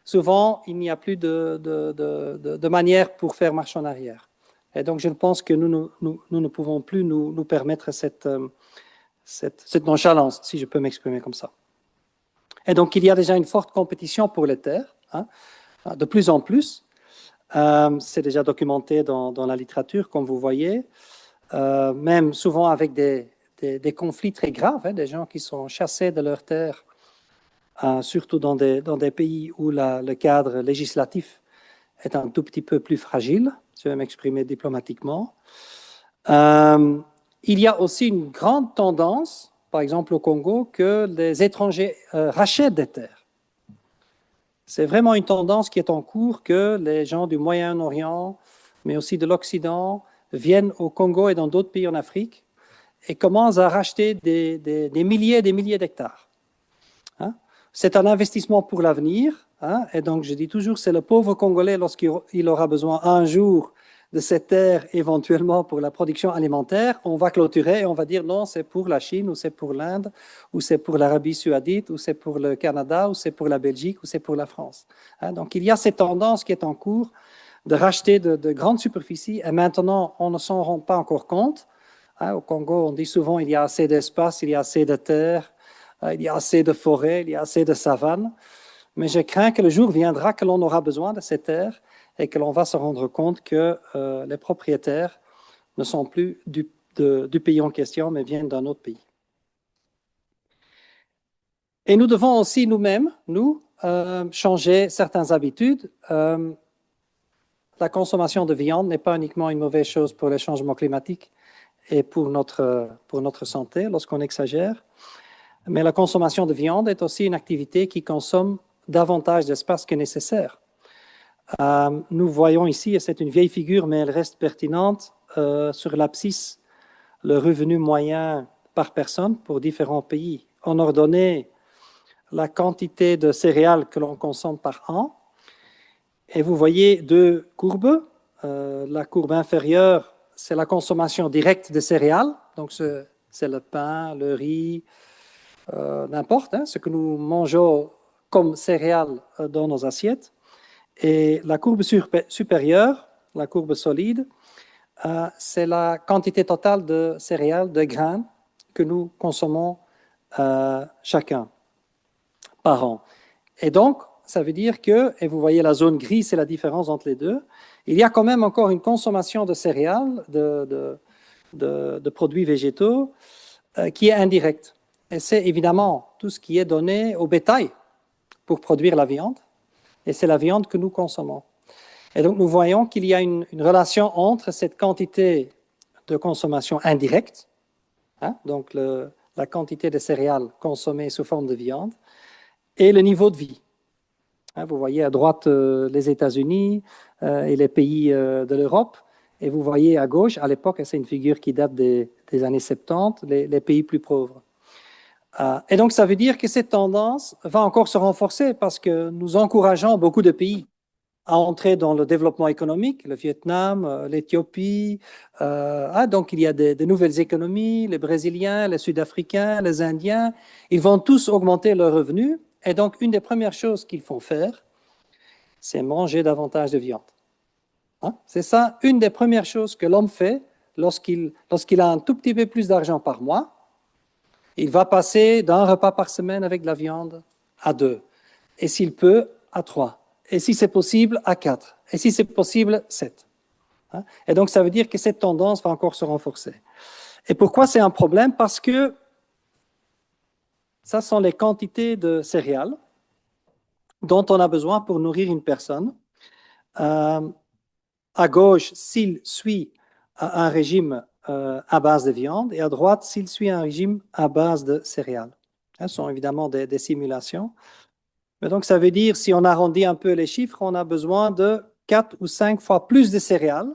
souvent, il n'y a plus de manière pour faire marche en arrière. Et donc, je pense que nous ne pouvons plus nous permettre cette nonchalance, si je peux m'exprimer comme ça. Et donc, il y a déjà une forte compétition pour les terres, hein, de plus en plus. C'est déjà documenté dans la littérature, comme vous voyez, même souvent avec des conflits très graves, hein, des gens qui sont chassés de leurs terres, surtout dans des pays où le cadre législatif est un tout petit peu plus fragile, je vais m'exprimer diplomatiquement. Il y a aussi une grande tendance, par exemple au Congo, que les étrangers rachètent des terres. C'est vraiment une tendance qui est en cours, que les gens du Moyen-Orient, mais aussi de l'Occident, viennent au Congo et dans d'autres pays en Afrique et commencent à racheter des milliers et des milliers d'hectares. Hein? C'est un investissement pour l'avenir, hein? Et donc je dis toujours, c'est le pauvre Congolais, lorsqu'il aura besoin un jour de cette terre éventuellement pour la production alimentaire, on va clôturer et on va dire non, c'est pour la Chine ou c'est pour l'Inde ou c'est pour l'Arabie saoudite ou c'est pour le Canada ou c'est pour la Belgique ou c'est pour la France. Hein, donc il y a cette tendance qui est en cours de racheter de grandes superficies et maintenant on ne s'en rend pas encore compte. Hein, au Congo, on dit souvent il y a assez d'espace, il y a assez de terre, il y a assez de forêts, il y a assez de savanes. Mais je crains que le jour viendra que l'on aura besoin de ces terres et que l'on va se rendre compte que les propriétaires ne sont plus du pays en question, mais viennent d'un autre pays. Et nous devons aussi nous-mêmes, changer certaines habitudes. La consommation de viande n'est pas uniquement une mauvaise chose pour le changement climatique et pour notre santé lorsqu'on exagère, mais la consommation de viande est aussi une activité qui consomme davantage d'espace que nécessaire. Nous voyons ici, et c'est une vieille figure, mais elle reste pertinente, sur l'abscisse, le revenu moyen par personne pour différents pays. On ordonnait la quantité de céréales que l'on consomme par an. Et vous voyez deux courbes. La courbe inférieure, c'est la consommation directe de céréales. Donc, c'est le pain, le riz, n'importe, hein, ce que nous mangeons comme céréales dans nos assiettes. Et la courbe supérieure, la courbe solide, c'est la quantité totale de céréales, de grains que nous consommons chacun par an. Et donc, ça veut dire que, et vous voyez la zone grise, c'est la différence entre les deux, il y a quand même encore une consommation de céréales, de produits végétaux, qui est indirecte. Et c'est évidemment tout ce qui est donné au bétail pour produire la viande, et c'est la viande que nous consommons. Et donc, nous voyons qu'il y a une relation entre cette quantité de consommation indirecte, hein, donc la quantité de céréales consommées sous forme de viande, et le niveau de vie. Hein, vous voyez à droite les États-Unis et les pays de l'Europe, et vous voyez à gauche, à l'époque, c'est une figure qui date des années 70, les pays plus pauvres. Et donc, ça veut dire que cette tendance va encore se renforcer parce que nous encourageons beaucoup de pays à entrer dans le développement économique, le Vietnam, l'Éthiopie. Donc, il y a de nouvelles économies, les Brésiliens, les Sud-Africains, les Indiens. Ils vont tous augmenter leurs revenus. Et donc, une des premières choses qu'ils font faire, c'est manger davantage de viande. Hein? C'est ça, une des premières choses que l'homme fait lorsqu'il a un tout petit peu plus d'argent par mois. Il va passer d'un repas par semaine avec de la viande à 2. Et s'il peut, à 3. Et si c'est possible, à 4. Et si c'est possible, 7. Hein? Et donc, ça veut dire que cette tendance va encore se renforcer. Et pourquoi c'est un problème? Parce que ça sont les quantités de céréales dont on a besoin pour nourrir une personne. À gauche, s'il suit un régime à base de viande, et à droite, s'il suit un régime à base de céréales. Ce sont évidemment des simulations. Mais donc, ça veut dire, si on arrondit un peu les chiffres, on a besoin de 4 ou 5 fois plus de céréales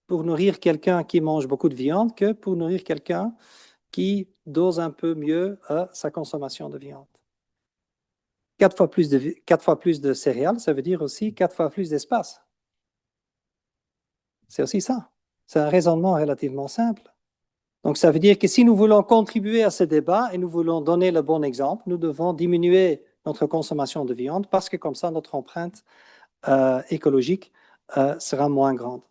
pour nourrir quelqu'un qui mange beaucoup de viande que pour nourrir quelqu'un qui dose un peu mieux sa consommation de viande. 4 fois plus de céréales, ça veut dire aussi 4 fois plus d'espace. C'est aussi ça. C'est un raisonnement relativement simple. Donc, ça veut dire que si nous voulons contribuer à ce débat et nous voulons donner le bon exemple, nous devons diminuer notre consommation de viande parce que comme ça, notre empreinte écologique sera moins grande.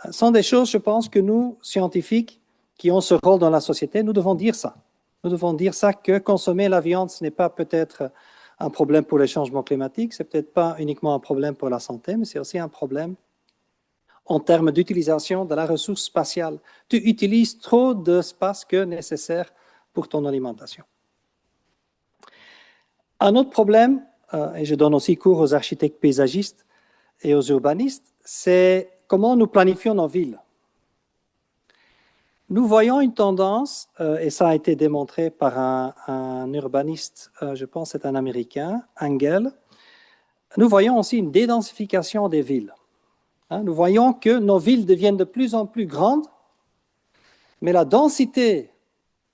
Ce sont des choses, je pense, que nous, scientifiques, qui ont ce rôle dans la société, nous devons dire ça. Nous devons dire ça, que consommer la viande, ce n'est pas peut-être un problème pour les changements climatiques, c'est peut-être pas uniquement un problème pour la santé, mais c'est aussi un problème en termes d'utilisation de la ressource spatiale. Tu utilises trop d'espace que nécessaire pour ton alimentation. Un autre problème, et je donne aussi cours aux architectes paysagistes et aux urbanistes, c'est comment nous planifions nos villes. Nous voyons une tendance, et ça a été démontré par un urbaniste, je pense c'est un Américain, Engel. Nous voyons aussi une dédensification des villes. Nous voyons que nos villes deviennent de plus en plus grandes, mais la densité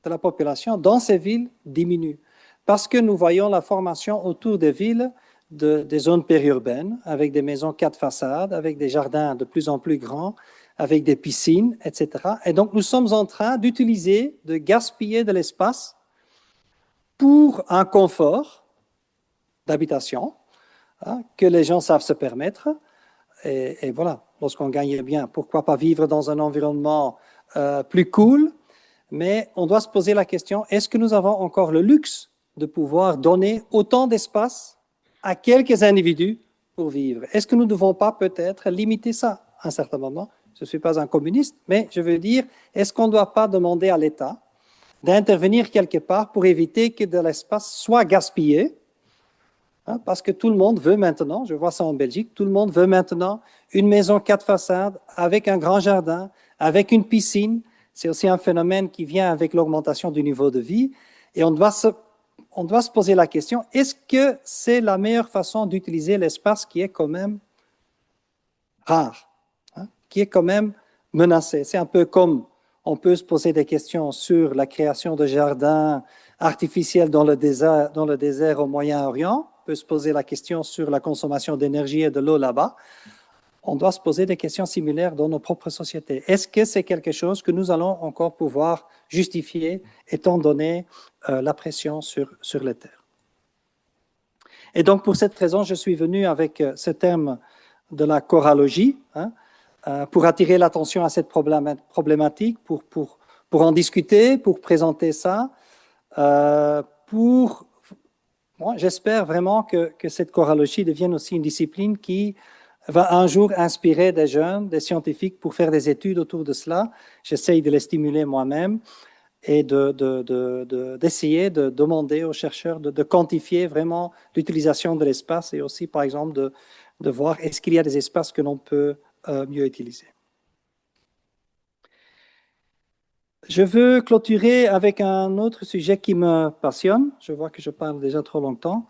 de la population dans ces villes diminue. Parce que nous voyons la formation autour des villes des zones périurbaines, avec des maisons 4 façades, avec des jardins de plus en plus grands, avec des piscines, etc. Et donc, nous sommes en train d'utiliser, de gaspiller de l'espace pour un confort d'habitation que les gens savent se permettre. Et voilà, lorsqu'on gagne bien, pourquoi pas vivre dans un environnement plus cool? Mais on doit se poser la question, est-ce que nous avons encore le luxe de pouvoir donner autant d'espace à quelques individus pour vivre? Est-ce que nous ne devons pas peut-être limiter ça à un certain moment? Je ne suis pas un communiste, mais je veux dire, est-ce qu'on ne doit pas demander à l'État d'intervenir quelque part pour éviter que de l'espace soit gaspillé? Parce que tout le monde veut maintenant, je vois ça en Belgique, tout le monde veut maintenant une maison 4 façades avec un grand jardin, avec une piscine. C'est aussi un phénomène qui vient avec l'augmentation du niveau de vie. Et on doit se poser la question, est-ce que c'est la meilleure façon d'utiliser l'espace qui est quand même rare, qui est quand même menacé? C'est un peu comme on peut se poser des questions sur la création de jardins artificiels dans le désert au Moyen-Orient. On peut se poser la question sur la consommation d'énergie et de l'eau là-bas. On doit se poser des questions similaires dans nos propres sociétés. Est-ce que c'est quelque chose que nous allons encore pouvoir justifier étant donné la pression sur les terres? Et donc, pour cette raison, je suis venu avec ce terme de la corallogie pour attirer l'attention à cette problématique, pour en discuter, pour présenter ça, Moi, j'espère vraiment que cette corallogie devienne aussi une discipline qui va un jour inspirer des jeunes, des scientifiques pour faire des études autour de cela. J'essaye de les stimuler moi-même et d'essayer de demander aux chercheurs de quantifier vraiment l'utilisation de l'espace et aussi, par exemple, de voir est-ce qu'il y a des espaces que l'on peut mieux utiliser. Je veux clôturer avec un autre sujet qui me passionne. Je vois que je parle déjà trop longtemps.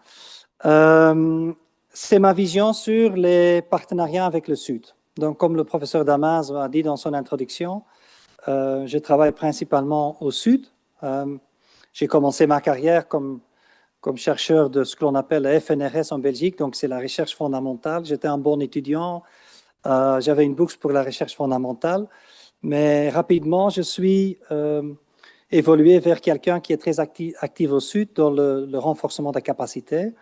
C'est ma vision sur les partenariats avec le Sud. Donc, comme le professeur Damas a dit dans son introduction, je travaille principalement au Sud. J'ai commencé ma carrière comme chercheur de ce que l'on appelle la FNRS en Belgique, donc c'est la recherche fondamentale. J'étais un bon étudiant, j'avais une bourse pour la recherche fondamentale. Mais rapidement, je suis évolué vers quelqu'un qui est très actif au Sud dans le renforcement des capacités.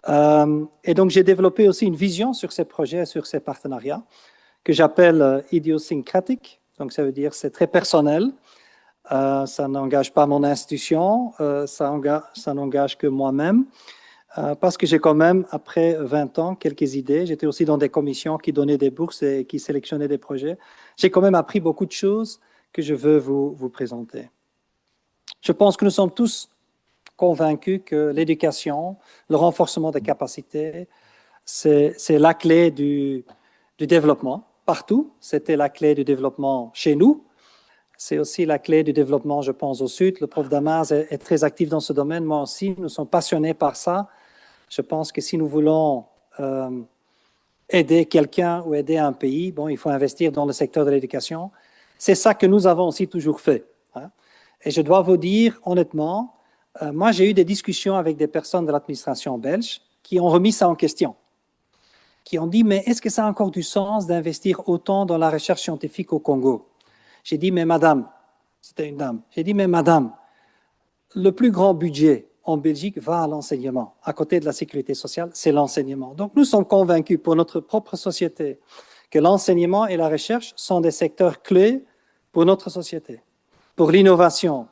Et donc, j'ai développé aussi une vision sur ces projets, sur ces partenariats, que j'appelle idiosyncratique. Donc, ça veut dire c'est très personnel. Ça n'engage pas mon institution, ça n'engage que moi-même. Parce que j'ai quand même, après 20 ans, quelques idées. J'étais aussi dans des commissions qui donnaient des bourses et qui sélectionnaient des projets. J'ai quand même appris beaucoup de choses que je veux vous présenter. Je pense que nous sommes tous convaincus que l'éducation, le renforcement des capacités, c'est la clé du développement partout. C'était la clé du développement chez nous. C'est aussi la clé du développement, je pense, au Sud. Le prof Damas est très actif dans ce domaine. Moi aussi, nous sommes passionnés par ça. Je pense que si nous voulons aider quelqu'un ou aider un pays, il faut investir dans le secteur de l'éducation. C'est ça que nous avons aussi toujours fait. Et je dois vous dire, honnêtement, moi, j'ai eu des discussions avec des personnes de l'administration belge qui ont remis ça en question. qui ont dit, mais est-ce que ça a encore du sens d'investir autant dans la recherche scientifique au Congo? J'ai dit, mais madame, c'était une dame, j'ai dit, mais madame, le plus grand budget en Belgique va à l'enseignement. À côté de la sécurité sociale, c'est l'enseignement. Donc, nous sommes convaincus pour notre propre société que l'enseignement et la recherche sont des secteurs clés pour notre société, pour l'innovation,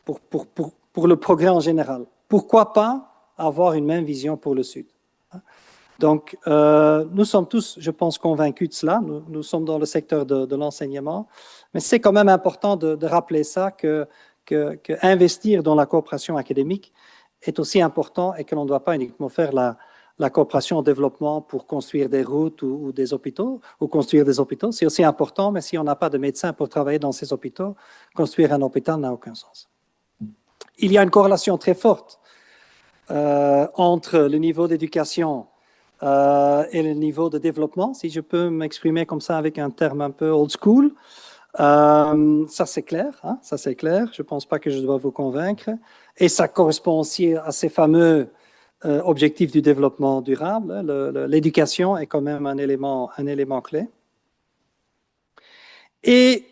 pour le progrès en général. Pourquoi pas avoir une même vision pour le Sud? Donc, nous sommes tous, je pense, convaincus de cela. Nous sommes dans le secteur de l'enseignement. Mais c'est quand même important de rappeler ça, que investir dans la coopération académique est aussi important et que l'on ne doit pas uniquement faire la coopération au développement pour construire des routes ou des hôpitaux, ou construire des hôpitaux. C'est aussi important, mais si on n'a pas de médecins pour travailler dans ces hôpitaux, construire un hôpital n'a aucun sens. Il y a une corrélation très forte entre le niveau d'éducation et le niveau de développement, si je peux m'exprimer comme ça avec un terme un peu old school. Ça, c'est clair, hein? Ça, c'est clair. Je ne pense pas que je dois vous convaincre. Et ça correspond aussi à ces fameux objectifs du développement durable. L'éducation est quand même un élément clé. Et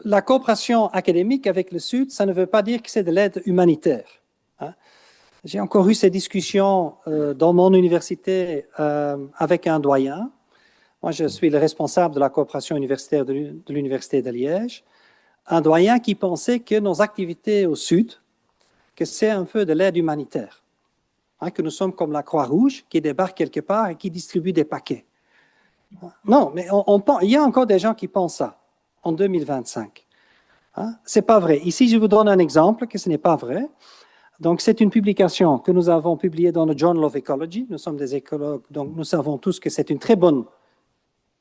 la coopération académique avec le Sud, ça ne veut pas dire que c'est de l'aide humanitaire. Hein? J'ai encore eu ces discussions dans mon université avec un doyen. Moi, je suis le responsable de la coopération universitaire de l'Université de Liège. Un doyen qui pensait que nos activités au Sud, que c'est un peu de l'aide humanitaire. Hein, que nous sommes comme la Croix-Rouge qui débarque quelque part et qui distribue des paquets. Non, mais il y a encore des gens qui pensent ça en 2025. Hein? C'est pas vrai. Ici, je vous donne un exemple que ce n'est pas vrai. Donc, c'est une publication que nous avons publiée dans le Journal of Ecology. Nous sommes des écologues, donc nous savons tous que c'est une très bonne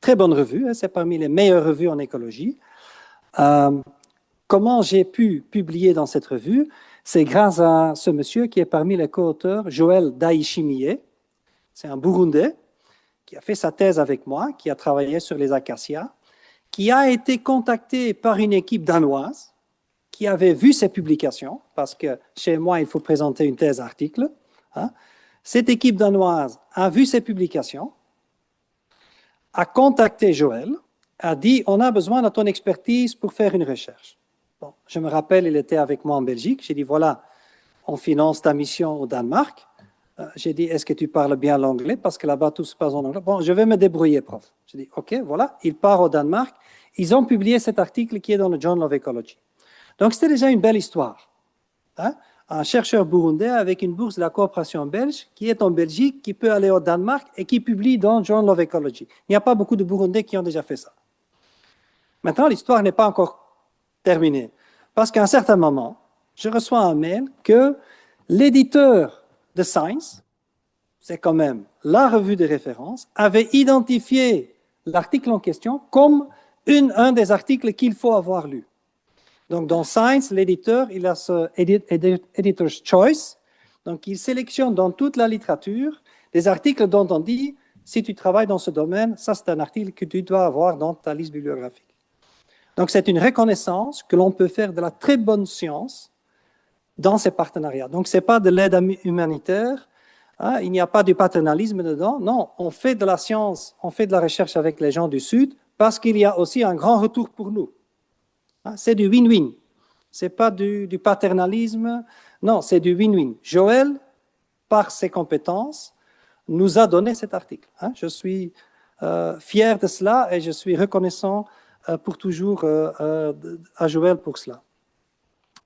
revue. Hein, c'est parmi les meilleures revues en écologie. Comment j'ai pu publier dans cette revue? C'est grâce à ce monsieur qui est parmi les co-auteurs, Joël Ndayishimiye. C'est un Burundais qui a fait sa thèse avec moi, qui a travaillé sur les acacias, qui a été contacté par une équipe danoise qui avait vu ces publications, parce que chez moi, il faut présenter une thèse article. Hein. Cette équipe danoise a vu ces publications, a contacté Joël, a dit, on a besoin de ton expertise pour faire une recherche. Bon, je me rappelle, il était avec moi en Belgique. J'ai dit, voilà, on finance ta mission au Danemark. J'ai dit, est-ce que tu parles bien l'anglais? Parce que là-bas, tout se passe en anglais. Bon, je vais me débrouiller, prof. J'ai dit, OK, voilà, il part au Danemark. Ils ont publié cet article qui est dans le Journal of Ecology. Donc, c'était déjà une belle histoire. Hein? Un chercheur burundais avec une bourse de la coopération belge qui est en Belgique, qui peut aller au Danemark et qui publie dans le Journal of Ecology. Il n'y a pas beaucoup de Burundais qui ont déjà fait ça. Maintenant, l'histoire n'est pas encore terminée. Parce qu'à un certain moment, je reçois un mail que l'éditeur de Science, c'est quand même la revue de référence, avait identifié l'article en question comme un des articles qu'il faut avoir lu. Donc, dans Science, l'éditeur, il a ce Editor's Choice. Donc, il sélectionne dans toute la littérature des articles dont on dit, si tu travailles dans ce domaine, ça, c'est un article que tu dois avoir dans ta liste bibliographique. Donc, c'est une reconnaissance que l'on peut faire de la très bonne science dans ces partenariats. Donc, ce n'est pas de l'aide humanitaire, hein, il n'y a pas du paternalisme dedans. Non, on fait de la science, on fait de la recherche avec les gens du Sud parce qu'il y a aussi un grand retour pour nous. Hein, c'est du win-win. Ce n'est pas du paternalisme, non, c'est du win-win. Joël, par ses compétences, nous a donné cet article. Hein. Je suis fier de cela et je suis reconnaissant pour toujours à Joël pour cela.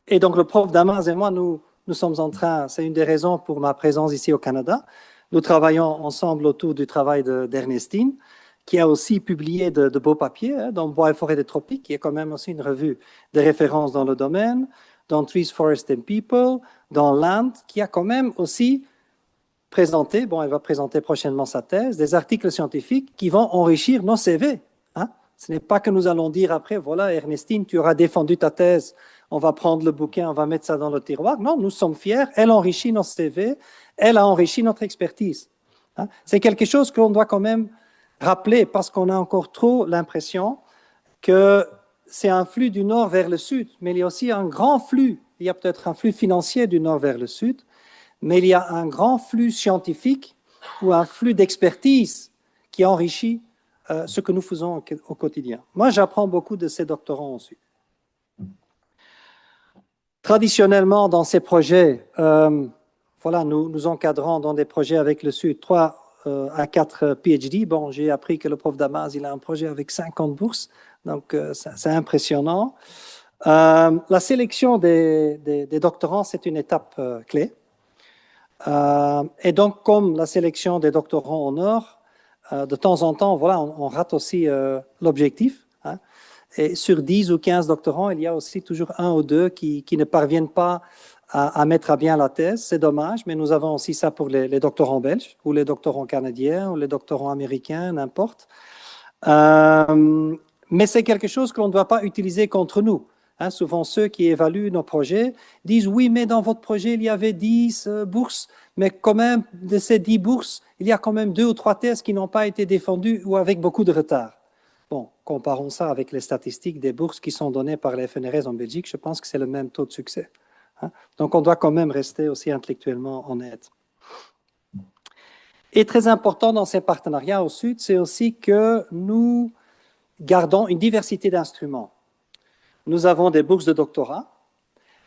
Et donc, le prof Damas et moi, nous sommes en train, c'est une des raisons pour ma présence ici au Canada, nous travaillons ensemble autour du travail d'Ernestine, qui a aussi publié de beaux papiers hein, dans Bois et forêt des tropiques, qui est quand même aussi une revue de référence dans le domaine, dans Trees, Forests and People, dans Land, qui a quand même aussi présenté, bon, elle va présenter prochainement sa thèse, des articles scientifiques qui vont enrichir nos CV. Hein. Ce n'est pas que nous allons dire après, voilà, Ernestine, tu auras défendu ta thèse, on va prendre le bouquin, on va mettre ça dans le tiroir. Non, nous sommes fiers, elle enrichit nos CV, elle a enrichi notre expertise. Hein. C'est quelque chose que l'on doit quand même rappeler parce qu'on a encore trop l'impression que c'est un flux du nord vers le sud, mais il y a aussi un grand flux, il y a peut-être un flux financier du nord vers le sud, mais il y a un grand flux scientifique ou un flux d'expertise qui enrichit ce que nous faisons au quotidien. Moi, j'apprends beaucoup de ces doctorants au Sud. Traditionnellement, dans ces projets, voilà, nous encadrons dans des projets avec le Sud 3 à 4 PhD. Bon, j'ai appris que le prof Damas, il a un projet avec 50 bourses, donc c'est impressionnant. La sélection des doctorants, c'est une étape clé. Et donc, comme la sélection des doctorants au Nord, de temps en temps, voilà, on rate aussi l'objectif. Hein. Et sur 10 ou 15 doctorants, il y a aussi toujours un ou deux qui ne parviennent pas à mettre à bien la thèse. C'est dommage, mais nous avons aussi ça pour les doctorants belges ou les doctorants canadiens ou les doctorants américains, n'importe. Mais c'est quelque chose que l'on ne doit pas utiliser contre nous. Hein, souvent, ceux qui évaluent nos projets disent « Oui, mais dans votre projet, il y avait 10 bourses, mais quand même, de ces 10 bourses, il y a quand même 2 ou 3 thèses qui n'ont pas été défendues ou avec beaucoup de retard. » Bon, comparons ça avec les statistiques des bourses qui sont données par les FNRS en Belgique, je pense que c'est le même taux de succès. Hein. Donc, on doit quand même rester aussi intellectuellement honnête. Et très important dans ces partenariats au Sud, c'est aussi que nous gardons une diversité d'instruments. Nous avons des bourses de doctorat,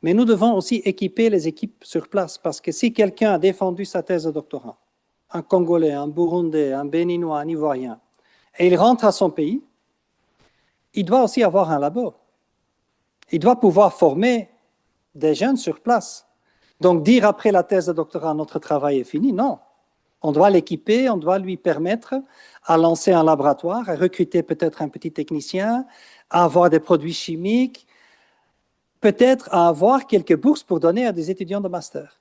mais nous devons aussi équiper les équipes sur place, parce que si quelqu'un a défendu sa thèse de doctorat, un Congolais, un Burundais, un Béninois, un Ivoirien, et il rentre à son pays, il doit aussi avoir un labo. Il doit pouvoir former des jeunes sur place. Donc dire après la thèse de doctorat, notre travail est fini, non. On doit l'équiper, on doit lui permettre à lancer un laboratoire, à recruter peut-être un petit technicien, à avoir des produits chimiques, peut-être à avoir quelques bourses pour donner à des étudiants de master.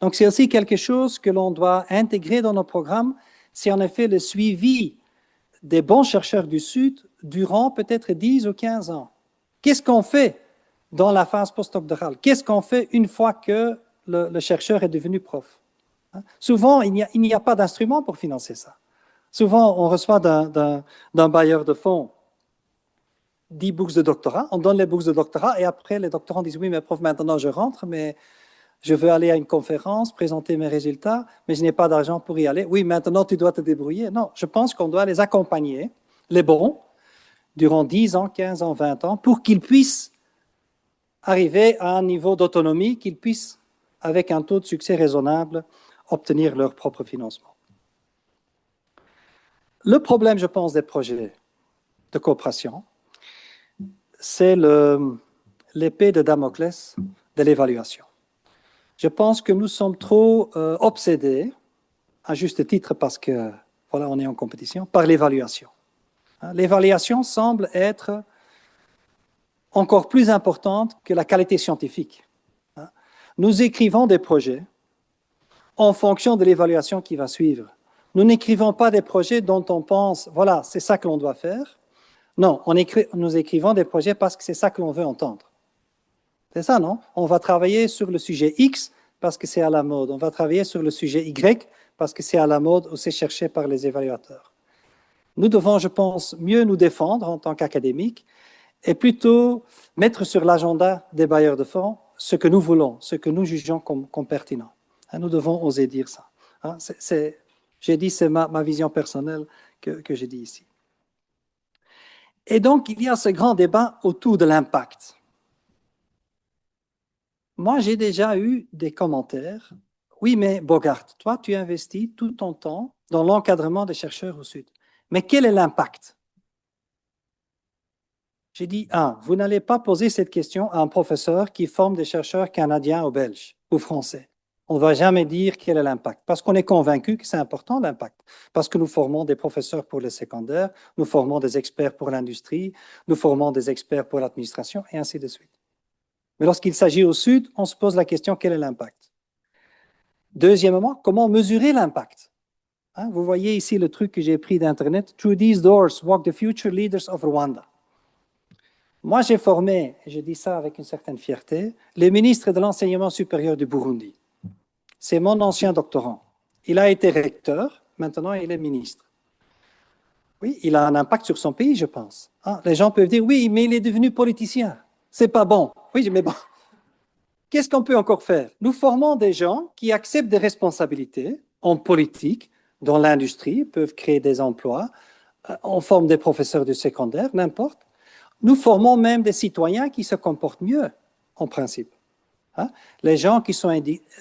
Donc c'est aussi quelque chose que l'on doit intégrer dans nos programmes, c'est en effet le suivi des bons chercheurs du Sud durant peut-être 10 ou 15 ans. Qu'est-ce qu'on fait dans la phase postdoctorale? Qu'est-ce qu'on fait une fois que le chercheur est devenu prof? Souvent, il n'y a pas d'instrument pour financer ça. Souvent, on reçoit d'un bailleur de fonds 10 bourses de doctorat, on donne les bourses de doctorat et après, les doctorants disent « Oui, mais prof, maintenant je rentre, mais je veux aller à une conférence, présenter mes résultats, mais je n'ai pas d'argent pour y aller. Oui, maintenant tu dois te débrouiller. » Non, je pense qu'on doit les accompagner, les bons, durant 10 ans, 15 ans, 20 ans, pour qu'ils puissent arriver à un niveau d'autonomie, qu'ils puissent, avec un taux de succès raisonnable, obtenir leur propre financement. Le problème, je pense, des projets de coopération, c'est l'épée de Damoclès de l'évaluation. Je pense que nous sommes trop obsédés, à juste titre parce que, voilà, on est en compétition, par l'évaluation. L'évaluation semble être encore plus importante que la qualité scientifique. Nous écrivons des projets en fonction de l'évaluation qui va suivre. Nous n'écrivons pas des projets dont on pense, voilà, c'est ça que l'on doit faire. Non, nous écrivons des projets parce que c'est ça que l'on veut entendre. C'est ça, non? On va travailler sur le sujet X parce que c'est à la mode. On va travailler sur le sujet Y parce que c'est à la mode ou c'est cherché par les évaluateurs. Nous devons, je pense, mieux nous défendre en tant qu'académiques et plutôt mettre sur l'agenda des bailleurs de fonds ce que nous voulons, ce que nous jugeons comme pertinent. Nous devons oser dire ça. J'ai dit, c'est ma vision personnelle que j'ai dit ici. Et donc, il y a ce grand débat autour de l'impact. Moi, j'ai déjà eu des commentaires. Oui, mais Bogart, toi, tu investis tout ton temps dans l'encadrement des chercheurs au Sud. Mais quel est l'impact? J'ai dit, vous n'allez pas poser cette question à un professeur qui forme des chercheurs canadiens ou belges ou français. On ne va jamais dire quel est l'impact, parce qu'on est convaincu que c'est important l'impact, parce que nous formons des professeurs pour le secondaire, nous formons des experts pour l'industrie, nous formons des experts pour l'administration, et ainsi de suite. Mais lorsqu'il s'agit au Sud, on se pose la question, quel est l'impact? Deuxièmement, comment mesurer l'impact? Vous voyez ici le truc que j'ai pris d'Internet, « Through these doors walk the future leaders of Rwanda ». Moi, j'ai formé, et je dis ça avec une certaine fierté, le ministre de l'enseignement supérieur du Burundi. C'est mon ancien doctorant. Il a été recteur, maintenant il est ministre. Oui, il a un impact sur son pays, je pense. Les gens peuvent dire, oui, mais il est devenu politicien. C'est pas bon. Oui, mais bon. Qu'est-ce qu'on peut encore faire? Nous formons des gens qui acceptent des responsabilités en politique dans l'industrie, peuvent créer des emplois. On forme des professeurs du secondaire, n'importe. Nous formons même des citoyens qui se comportent mieux, en principe. Hein? Les gens qui sont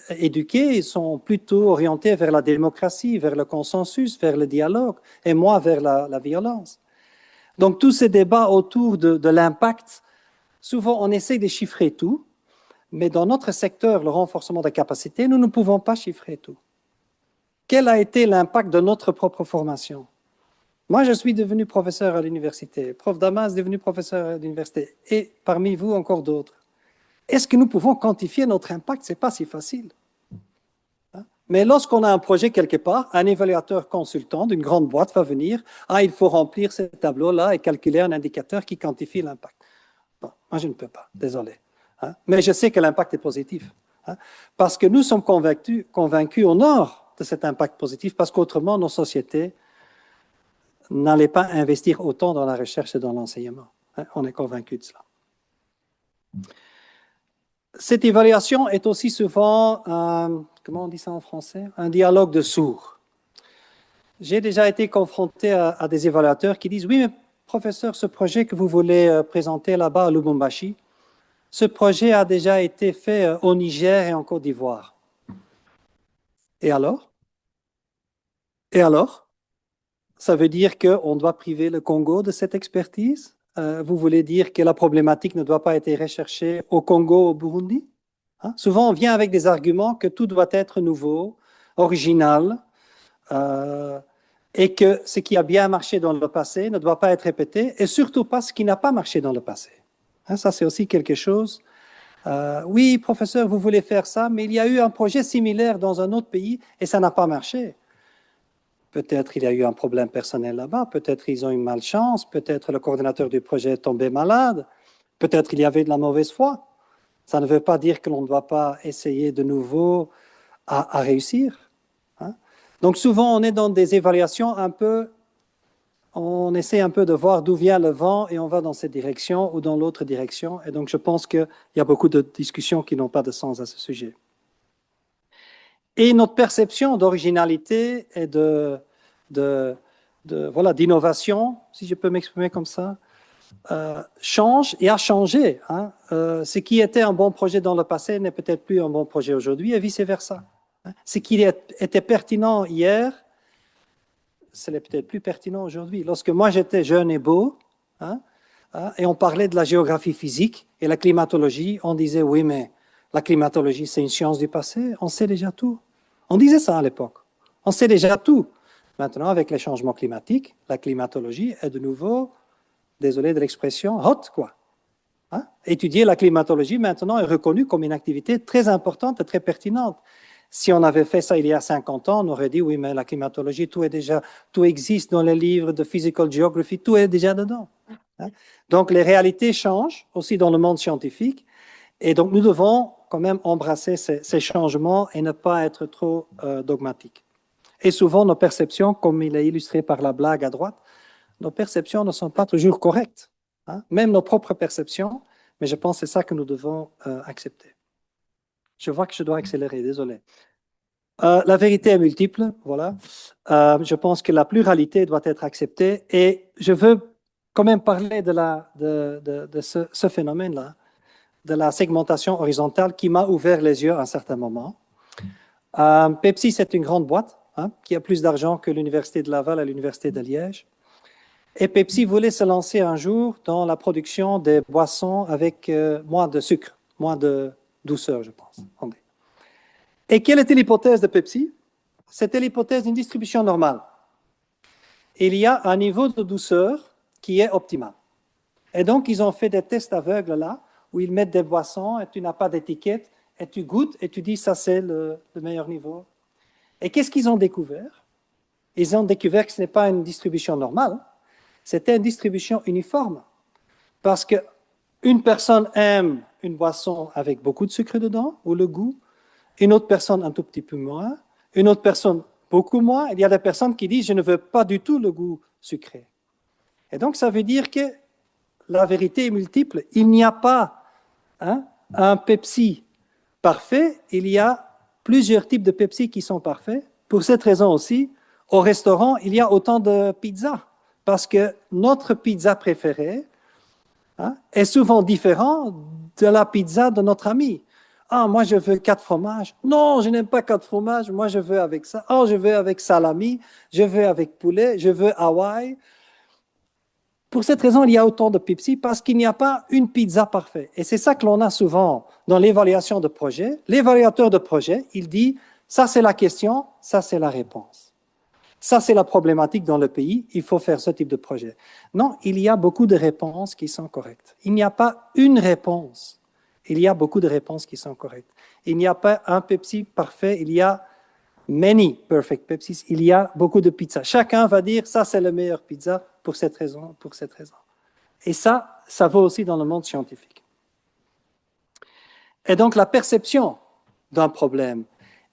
éduqués, ils sont plutôt orientés vers la démocratie, vers le consensus, vers le dialogue, et moins vers la violence. Donc, tous ces débats autour de l'impact, souvent on essaie de chiffrer tout, mais dans notre secteur, le renforcement des capacités, nous ne pouvons pas chiffrer tout. Quel a été l'impact de notre propre formation? Moi, je suis devenu professeur à l'université. Prof Damas est devenu professeur à l'université. Et parmi vous, encore d'autres. Est-ce que nous pouvons quantifier notre impact? Ce n'est pas si facile. Mais lorsqu'on a un projet quelque part, un évaluateur consultant d'une grande boîte va venir. Ah, il faut remplir ce tableau-là et calculer un indicateur qui quantifie l'impact. Bon, moi, je ne peux pas. Désolé. Mais je sais que l'impact est positif. Parce que nous sommes convaincus au nord de cet impact positif, parce qu'autrement, nos sociétés n'allaient pas investir autant dans la recherche et dans l'enseignement. On est convaincus de cela. Cette évaluation est aussi souvent, comment on dit ça en français? Un dialogue de sourds. J'ai déjà été confronté à des évaluateurs qui disent « Oui, mais professeur, ce projet que vous voulez présenter là-bas à Lubumbashi, ce projet a déjà été fait au Niger et en Côte d'Ivoire. » Et alors? Et alors? Ça veut dire qu'on doit priver le Congo de cette expertise? Vous voulez dire que la problématique ne doit pas être recherchée au Congo, au Burundi? Souvent, on vient avec des arguments que tout doit être nouveau, original, et que ce qui a bien marché dans le passé ne doit pas être répété, et surtout pas ce qui n'a pas marché dans le passé. Ça, c'est aussi quelque chose. Oui, professeur, vous voulez faire ça, mais il y a eu un projet similaire dans un autre pays et ça n'a pas marché. Peut-être il y a eu un problème personnel là-bas, peut-être ils ont eu malchance, peut-être le coordinateur du projet est tombé malade, peut-être il y avait de la mauvaise foi. Ça ne veut pas dire que l'on ne doit pas essayer de nouveau à réussir. Donc souvent, on est dans des évaluations un peu, on essaie un peu de voir d'où vient le vent et on va dans cette direction ou dans l'autre direction. Et donc je pense qu'il y a beaucoup de discussions qui n'ont pas de sens à ce sujet. Et notre perception d'originalité et d'innovation, si je peux m'exprimer comme ça, change et a changé. Ce qui était un bon projet dans le passé n'est peut-être plus un bon projet aujourd'hui et vice-versa. Ce qui était pertinent hier, ce n'est peut-être plus pertinent aujourd'hui. Lorsque moi j'étais jeune et beau, et on parlait de la géographie physique et la climatologie, on disait oui, mais la climatologie c'est une science du passé, on sait déjà tout. On disait ça à l'époque. On sait déjà tout. Maintenant, avec les changements climatiques, la climatologie est de nouveau, désolé de l'expression, hot, quoi. Étudier la climatologie maintenant est reconnu comme une activité très importante et très pertinente. Si on avait fait ça il y a 50 ans, on aurait dit, oui, mais la climatologie, tout existe dans les livres de physical geography, tout est déjà dedans. Donc, les réalités changent aussi dans le monde scientifique. Et donc, nous devons quand même embrasser ces changements et ne pas être trop dogmatiques. Et souvent, nos perceptions, comme il est illustré par la blague à droite, nos perceptions ne sont pas toujours correctes. Même nos propres perceptions, mais je pense que c'est ça que nous devons accepter. Je vois que je dois accélérer, désolé. La vérité est multiple, voilà. Je pense que la pluralité doit être acceptée et je veux quand même parler de ce phénomène-là, de la segmentation horizontale qui m'a ouvert les yeux à un certain moment. Pepsi, c'est une grande boîte qui a plus d'argent que l'Université de Laval et l'Université de Liège. Et Pepsi voulait se lancer un jour dans la production des boissons avec moins de sucre, moins de douceur, je pense. Et quelle était l'hypothèse de Pepsi? C'était l'hypothèse d'une distribution normale. Il y a un niveau de douceur qui est optimal. Et donc, ils ont fait des tests aveugles là, où ils mettent des boissons et tu n'as pas d'étiquette, et tu goûtes et tu dis ça c'est le meilleur niveau. Et qu'est-ce qu'ils ont découvert? Ils ont découvert que ce n'est pas une distribution normale, c'était une distribution uniforme. Parce qu'une personne aime une boisson avec beaucoup de sucre dedans, ou le goût, une autre personne un tout petit peu moins, une autre personne beaucoup moins. Il y a des personnes qui disent « je ne veux pas du tout le goût sucré ». Et donc, ça veut dire que la vérité est multiple. Il n'y a pas un Pepsi parfait, il y a plusieurs types de Pepsi qui sont parfaits. Pour cette raison aussi, Au restaurant, il y a autant de pizzas parce que notre pizza préférée est souvent différente de la pizza de notre ami. Ah, moi, je veux 4 fromages. Non, je n'aime pas 4 fromages. Moi, je veux avec ça. Oh, je veux avec salami. Je veux avec poulet. Je veux Hawaï. Pour cette raison, il y a autant de Pepsi parce qu'il n'y a pas une pizza parfaite. Et c'est ça que l'on a souvent dans l'évaluation de projet. L'évaluateur de projet, il dit, ça c'est la question, ça c'est la réponse. Ça c'est la problématique dans le pays, il faut faire ce type de projet. Non, il y a beaucoup de réponses qui sont correctes. Il n'y a pas une réponse. Il y a beaucoup de réponses qui sont correctes. Il n'y a pas un Pepsi parfait, il y a many perfect Pepsis, il y a beaucoup de pizzas. Chacun va dire, ça c'est la meilleure pizza pour cette raison, pour cette raison. Et ça vaut aussi dans le monde scientifique. Et donc la perception d'un problème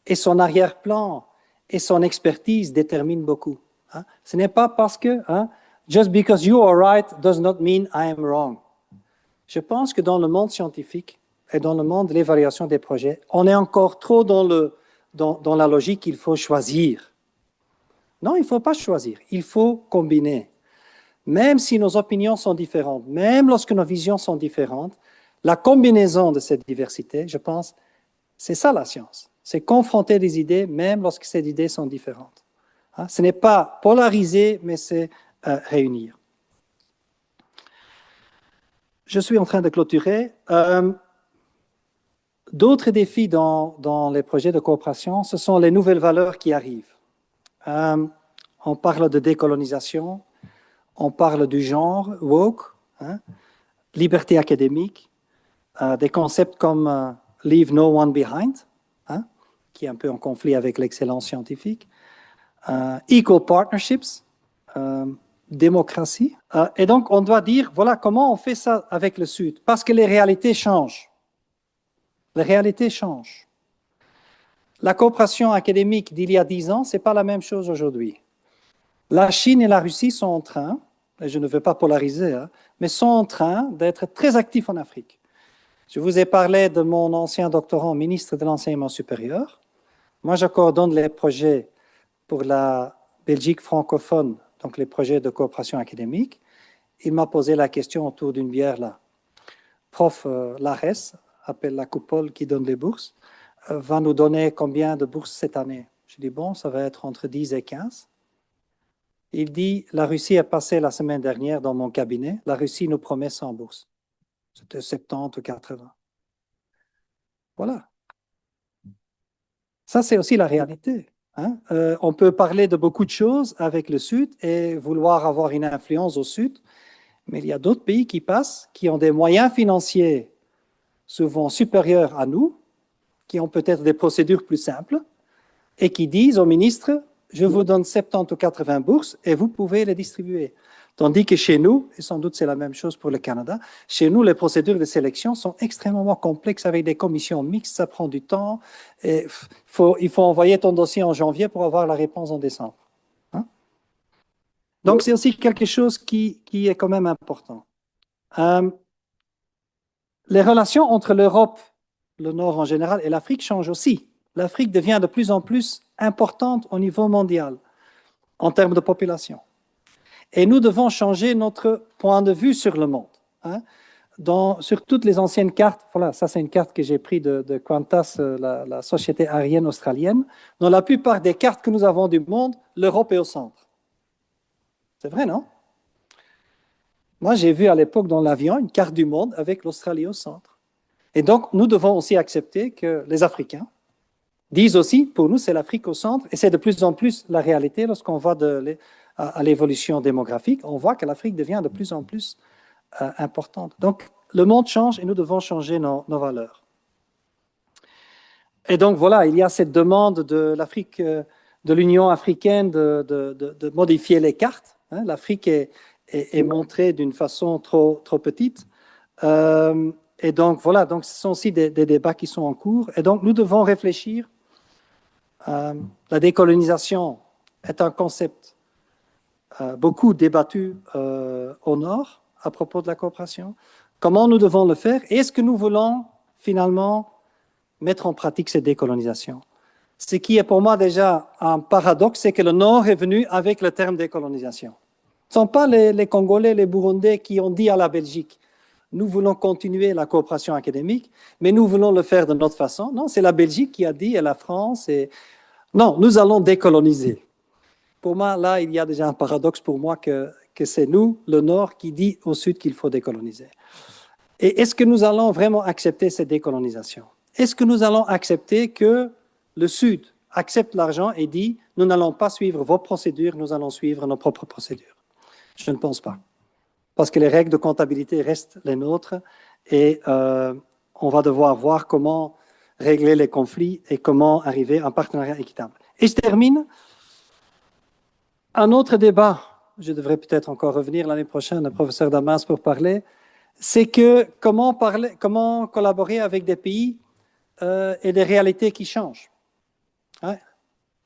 et son arrière-plan et son expertise déterminent beaucoup. Ce n'est pas parce que just because you are right does not mean I am wrong. Je pense que dans le monde scientifique et dans le monde de l'évaluation des projets, on est encore trop dans la logique qu'il faut choisir. Non, il ne faut pas choisir, il faut combiner. Même si nos opinions sont différentes, même lorsque nos visions sont différentes, la combinaison de cette diversité, je pense, c'est ça la science. C'est confronter des idées, même lorsque ces idées sont différentes. Ce n'est pas polariser, mais c'est réunir. Je suis en train de clôturer. D'autres défis dans les projets de coopération, ce sont les nouvelles valeurs qui arrivent. On parle de décolonisation, on parle du genre, woke, liberté académique, des concepts comme leave no one behind, qui est un peu en conflit avec l'excellence scientifique, equal partnerships, démocratie. Et donc, on doit dire, voilà, comment on fait ça avec le Sud? Parce que les réalités changent. Les réalités changent. La coopération académique d'il y a 10 ans, ce n'est pas la même chose aujourd'hui. La Chine et la Russie sont en train, et je ne veux pas polariser, mais sont en train d'être très actifs en Afrique. Je vous ai parlé de mon ancien doctorant, ministre de l'enseignement supérieur. Moi, je coordonne les projets pour la Belgique francophone, donc les projets de coopération académique. Il m'a posé la question autour d'une bière là. Prof Lares, appelle la coupole qui donne les bourses, va nous donner combien de bourses cette année? Je dis, bon, ça va être entre 10 et 15. Il dit, la Russie est passée la semaine dernière dans mon cabinet. La Russie nous promet 100 bourses. C'était 70 ou 80. Voilà. Ça, c'est aussi la réalité. On peut parler de beaucoup de choses avec le Sud et vouloir avoir une influence au Sud, mais il y a d'autres pays qui passent, qui ont des moyens financiers souvent supérieurs à nous, qui ont peut-être des procédures plus simples, et qui disent au ministre, je vous donne 70 ou 80 bourses et vous pouvez les distribuer. Tandis que chez nous, et sans doute c'est la même chose pour le Canada, chez nous, les procédures de sélection sont extrêmement complexes avec des commissions mixtes, ça prend du temps. Et il faut envoyer ton dossier en janvier pour avoir la réponse en décembre. Donc, c'est aussi quelque chose qui est quand même important. Les relations entre l'Europe, le Nord en général, et l'Afrique changent aussi. L'Afrique devient de plus en plus importante au niveau mondial en termes de population. Et nous devons changer notre point de vue sur le monde. Sur toutes les anciennes cartes, voilà, ça c'est une carte que j'ai prise de Qantas, la société aérienne australienne. Dans la plupart des cartes que nous avons du monde, l'Europe est au centre. C'est vrai, non? Moi, j'ai vu à l'époque dans l'avion une carte du monde avec l'Australie au centre. Et donc, nous devons aussi accepter que les Africains disent aussi, pour nous, c'est l'Afrique au centre, et c'est de plus en plus la réalité lorsqu'on va à l'évolution démographique, on voit que l'Afrique devient de plus en plus importante. Donc, le monde change et nous devons changer nos valeurs. Et donc, voilà, il y a cette demande de l'Afrique, de l'Union africaine de modifier les cartes. L'Afrique est montrée d'une façon trop petite. Et donc, voilà, donc ce sont aussi des débats qui sont en cours. Et donc, nous devons réfléchir. La décolonisation est un concept beaucoup débattu au Nord à propos de la coopération. Comment nous devons le faire? Est-ce que nous voulons finalement mettre en pratique cette décolonisation? Ce qui est pour moi déjà un paradoxe, c'est que le Nord est venu avec le terme décolonisation. Ce ne sont pas les Congolais, les Burundais qui ont dit à la Belgique, nous voulons continuer la coopération académique, mais nous voulons le faire de notre façon. Non, c'est la Belgique qui a dit, et la France, et non, nous allons décoloniser. Pour moi, là, il y a déjà un paradoxe pour moi que c'est nous, le Nord, qui dit au Sud qu'il faut décoloniser. Et est-ce que nous allons vraiment accepter cette décolonisation? Est-ce que nous allons accepter que le Sud accepte l'argent et dit, nous n'allons pas suivre vos procédures, nous allons suivre nos propres procédures? Je ne pense pas. Parce que les règles de comptabilité restent les nôtres et on va devoir voir comment régler les conflits et comment arriver à un partenariat équitable. Et je termine. Un autre débat, je devrais peut-être encore revenir l'année prochaine, le professeur Damas, pour parler, c'est que comment collaborer avec des pays et des réalités qui changent. Hein?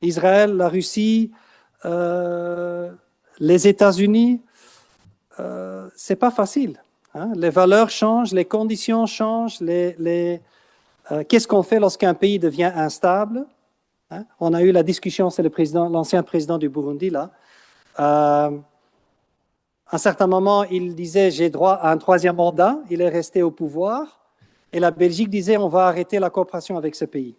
Israël, la Russie, les États-Unis, c'est pas facile. Hein? Les valeurs changent, les conditions changent, qu'est-ce qu'on fait lorsqu'un pays devient instable? Hein? On a eu la discussion, c'est l'ancien président du Burundi, là. À un certain moment, il disait, j'ai droit à un troisième mandat. Il est resté au pouvoir. Et la Belgique disait, on va arrêter la coopération avec ce pays.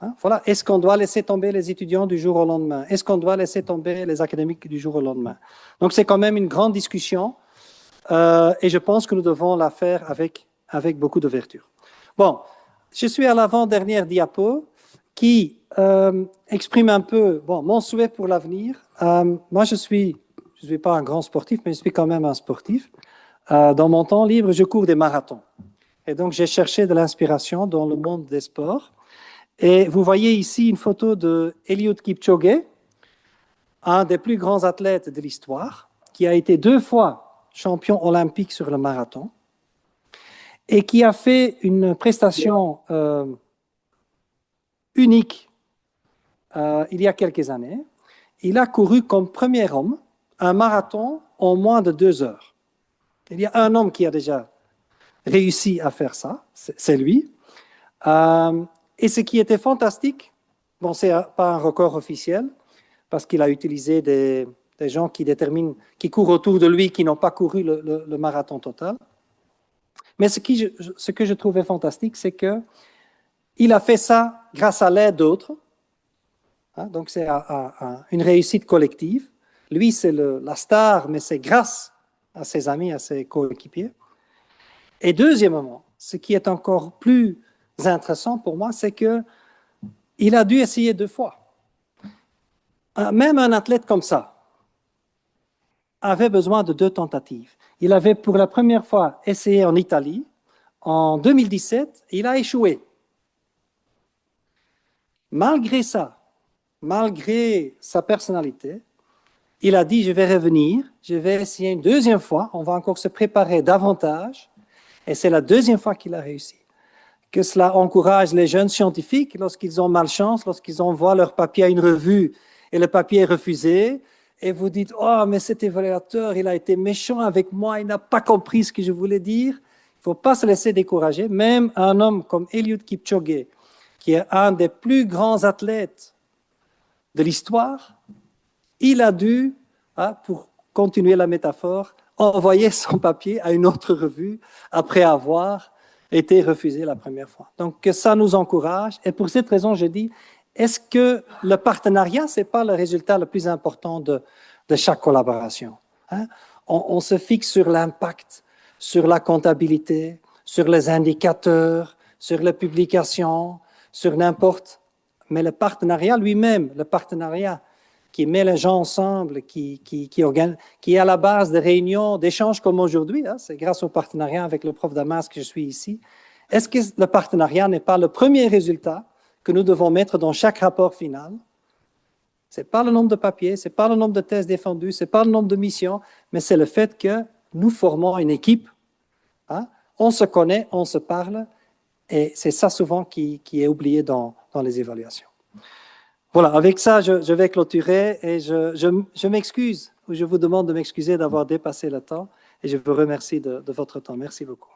Hein? Voilà. Est-ce qu'on doit laisser tomber les étudiants du jour au lendemain? Est-ce qu'on doit laisser tomber les académiques du jour au lendemain? Donc, c'est quand même une grande discussion. Et je pense que nous devons la faire avec beaucoup d'ouverture. Bon, je suis à l'avant-dernière diapo qui exprime un peu mon souhait pour l'avenir. Moi, je suis pas un grand sportif, mais je suis quand même un sportif. Dans mon temps libre, je cours des marathons. Et donc, j'ai cherché de l'inspiration dans le monde des sports. Et vous voyez ici une photo de Eliud Kipchoge, un des plus grands athlètes de l'histoire, qui a été 2 fois champion olympique sur le marathon et qui a fait une prestation unique il y a quelques années. Il a couru comme premier homme un marathon en moins de 2 heures. Il y a un homme qui a déjà réussi à faire ça, c'est lui. Et ce qui était fantastique, bon, c'est pas un record officiel, parce qu'il a utilisé des gens qui courent autour de lui, qui n'ont pas couru le marathon total. Mais ce que je trouvais fantastique, c'est qu'il a fait ça grâce à l'aide d'autres. Hein, donc, c'est une réussite collective. Lui, c'est la star, mais c'est grâce à ses amis, à ses coéquipiers. Et deuxièmement, ce qui est encore plus intéressant pour moi, c'est qu'il a dû essayer 2 fois. Même un athlète comme ça avait besoin de 2 tentatives. Il avait pour la première fois essayé en Italie en 2017, et il a échoué. Malgré ça, malgré sa personnalité, il a dit, je vais revenir, je vais essayer une 2e fois, on va encore se préparer davantage, et c'est la 2e fois qu'il a réussi. Que cela encourage les jeunes scientifiques lorsqu'ils ont malchance, lorsqu'ils envoient leur papier à une revue et le papier est refusé, et vous dites, oh, mais cet évaluateur, il a été méchant avec moi, il n'a pas compris ce que je voulais dire. Il ne faut pas se laisser décourager. Même un homme comme Eliud Kipchoge, qui est un des plus grands athlètes de l'histoire, il a dû, pour continuer la métaphore, envoyer son papier à une autre revue après avoir été refusé la première fois. Donc, que ça nous encourage. Et pour cette raison, je dis, est-ce que le partenariat, ce n'est pas le résultat le plus important de chaque collaboration? Hein? On se fixe sur l'impact, sur la comptabilité, sur les indicateurs, sur les publications, sur n'importe. Mais le partenariat lui-même, le partenariat qui met les gens ensemble, qui est à la base de réunions, d'échanges comme aujourd'hui, hein, c'est grâce au partenariat avec le prof Damas que je suis ici. Est-ce que le partenariat n'est pas le premier résultat que nous devons mettre dans chaque rapport final? Ce n'est pas le nombre de papiers, ce n'est pas le nombre de thèses défendues, ce n'est pas le nombre de missions, mais c'est le fait que nous formons une équipe, hein, on se connaît, on se parle, et c'est ça souvent qui est oublié dans les évaluations. Voilà, avec ça, je vais clôturer et je m'excuse, ou je vous demande de m'excuser d'avoir dépassé le temps, et je vous remercie de votre temps. Merci beaucoup.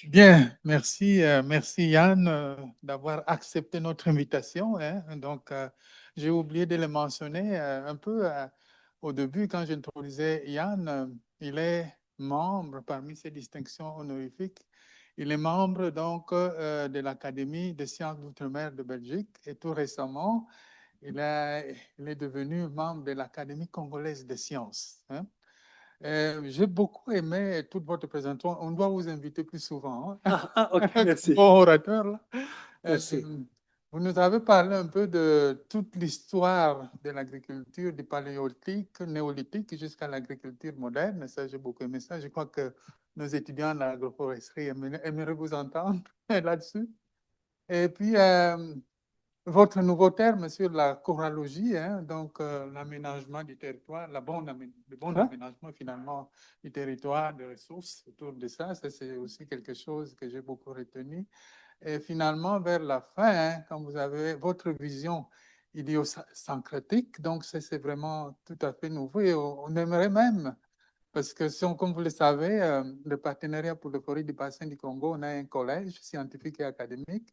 Bien, merci, merci Yann d'avoir accepté notre invitation, hein. Donc, j'ai oublié de le mentionner un peu au début quand j'introduisais Yann. Il est membre parmi ses distinctions honorifiques. Il est membre donc de l'Académie des sciences d'outre-mer de Belgique et tout récemment, il est devenu membre de l'Académie congolaise des sciences, hein. J'ai beaucoup aimé toute votre présentation. On doit vous inviter plus souvent, hein. Ok, merci. Bon orateur, là. Merci. Vous nous avez parlé un peu de toute l'histoire de l'agriculture, du paléolithique, néolithique jusqu'à l'agriculture moderne. Ça, j'ai beaucoup aimé ça. Je crois que nos étudiants en agroforesterie aimeraient vous entendre là-dessus. Et puis, votre nouveau terme sur la choralogie, hein, donc l'aménagement du territoire, le bon Ouais. aménagement finalement du territoire, des ressources autour de ça, ça c'est aussi quelque chose que j'ai beaucoup retenu. Et finalement, vers la fin, hein, quand vous avez votre vision idiosyncratique, donc ça c'est vraiment tout à fait nouveau et on aimerait même parce que, comme vous le savez, le partenariat pour le forêt du bassin du Congo, on a un collège scientifique et académique.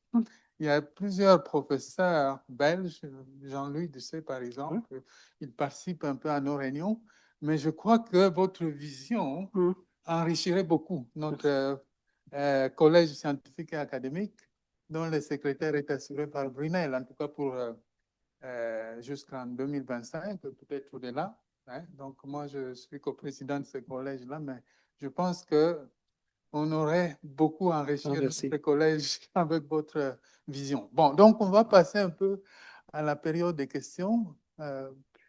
Il y a plusieurs professeurs belges, Jean-Louis Doucet par exemple, il participe un peu à nos réunions, mais je crois que votre vision Mm. enrichirait beaucoup notre Merci. collège scientifique et académique, dont le secrétaire est assuré par Brunel, en tout cas pour jusqu'en 2025, peut-être au-delà, hein. Donc, moi, je suis coprésident de ce collège-là, mais je pense que on aurait beaucoup enrichi Ah, notre merci. collège avec votre vision. Bon, donc, on va passer un peu à la période des questions.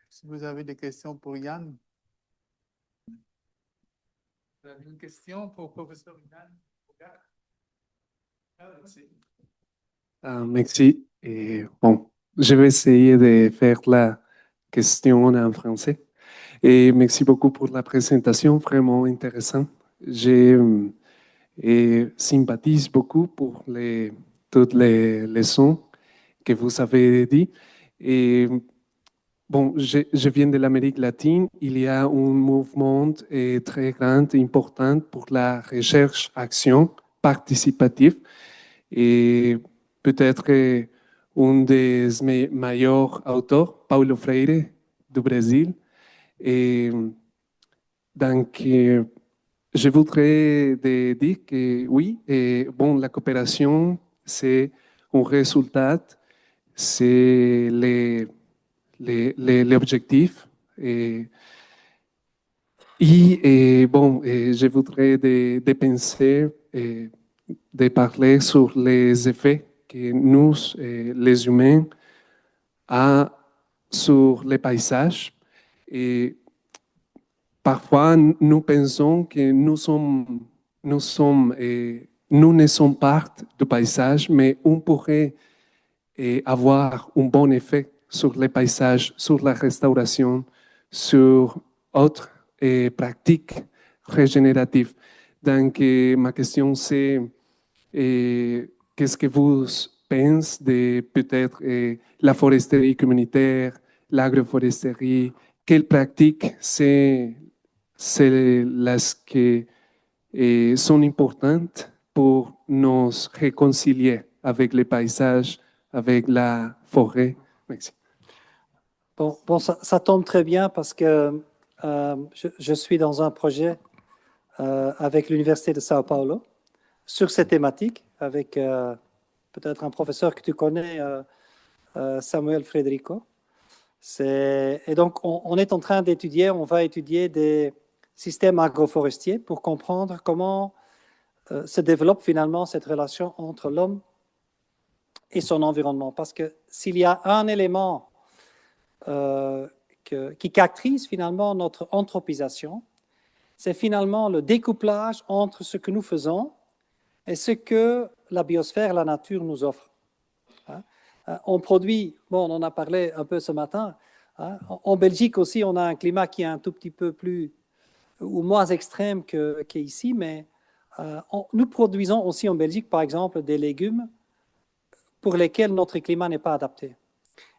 Si vous avez des questions pour Yann, vous avez une question pour le professeur Yann? Ah, merci. Merci. Et bon, je vais essayer de faire la question en français. Et merci beaucoup pour la présentation, vraiment intéressant. J'ai et sympathise beaucoup pour toutes les leçons que vous avez dit. Et bon, je viens de l'Amérique latine. Il y a un mouvement très grand et important pour la recherche-action participative. Et peut-être un des meilleurs auteurs, Paulo Freire, du Brésil. Et donc, je voudrais dire que oui, et bon, la coopération, c'est un résultat, c'est l'objectif. Bon, je voudrais de penser, de parler sur les effets que nous, les humains, a sur les paysages. Et parfois, nous pensons que nous ne sommes pas du paysage, mais on pourrait avoir un bon effet sur les paysages, sur la restauration, sur autres pratiques régénératives. Donc, ma question c'est, qu'est-ce que vous pensez de peut-être la foresterie communautaire, l'agroforesterie, quelles pratiques c'est las que sont importantes pour nous réconcilier avec les paysages, avec la forêt. Merci. Bon, ça tombe très bien parce que je suis dans un projet avec l'Université de Sao Paulo sur ces thématiques, avec peut-être un professeur que tu connais, Samuel Frederico. Et donc, on est en train d'étudier, on va étudier des systèmes agroforestiers pour comprendre comment se développe finalement cette relation entre l'homme et son environnement. Parce que s'il y a un élément qui caractérise finalement notre anthropisation, c'est finalement le découplage entre ce que nous faisons et ce que la biosphère, la nature nous offre. Hein? On produit, bon, on en a parlé un peu ce matin, hein? En Belgique aussi, on a un climat qui est un tout petit peu plus ou moins extrême qu'ici, mais nous produisons aussi en Belgique, par exemple, des légumes pour lesquels notre climat n'est pas adapté.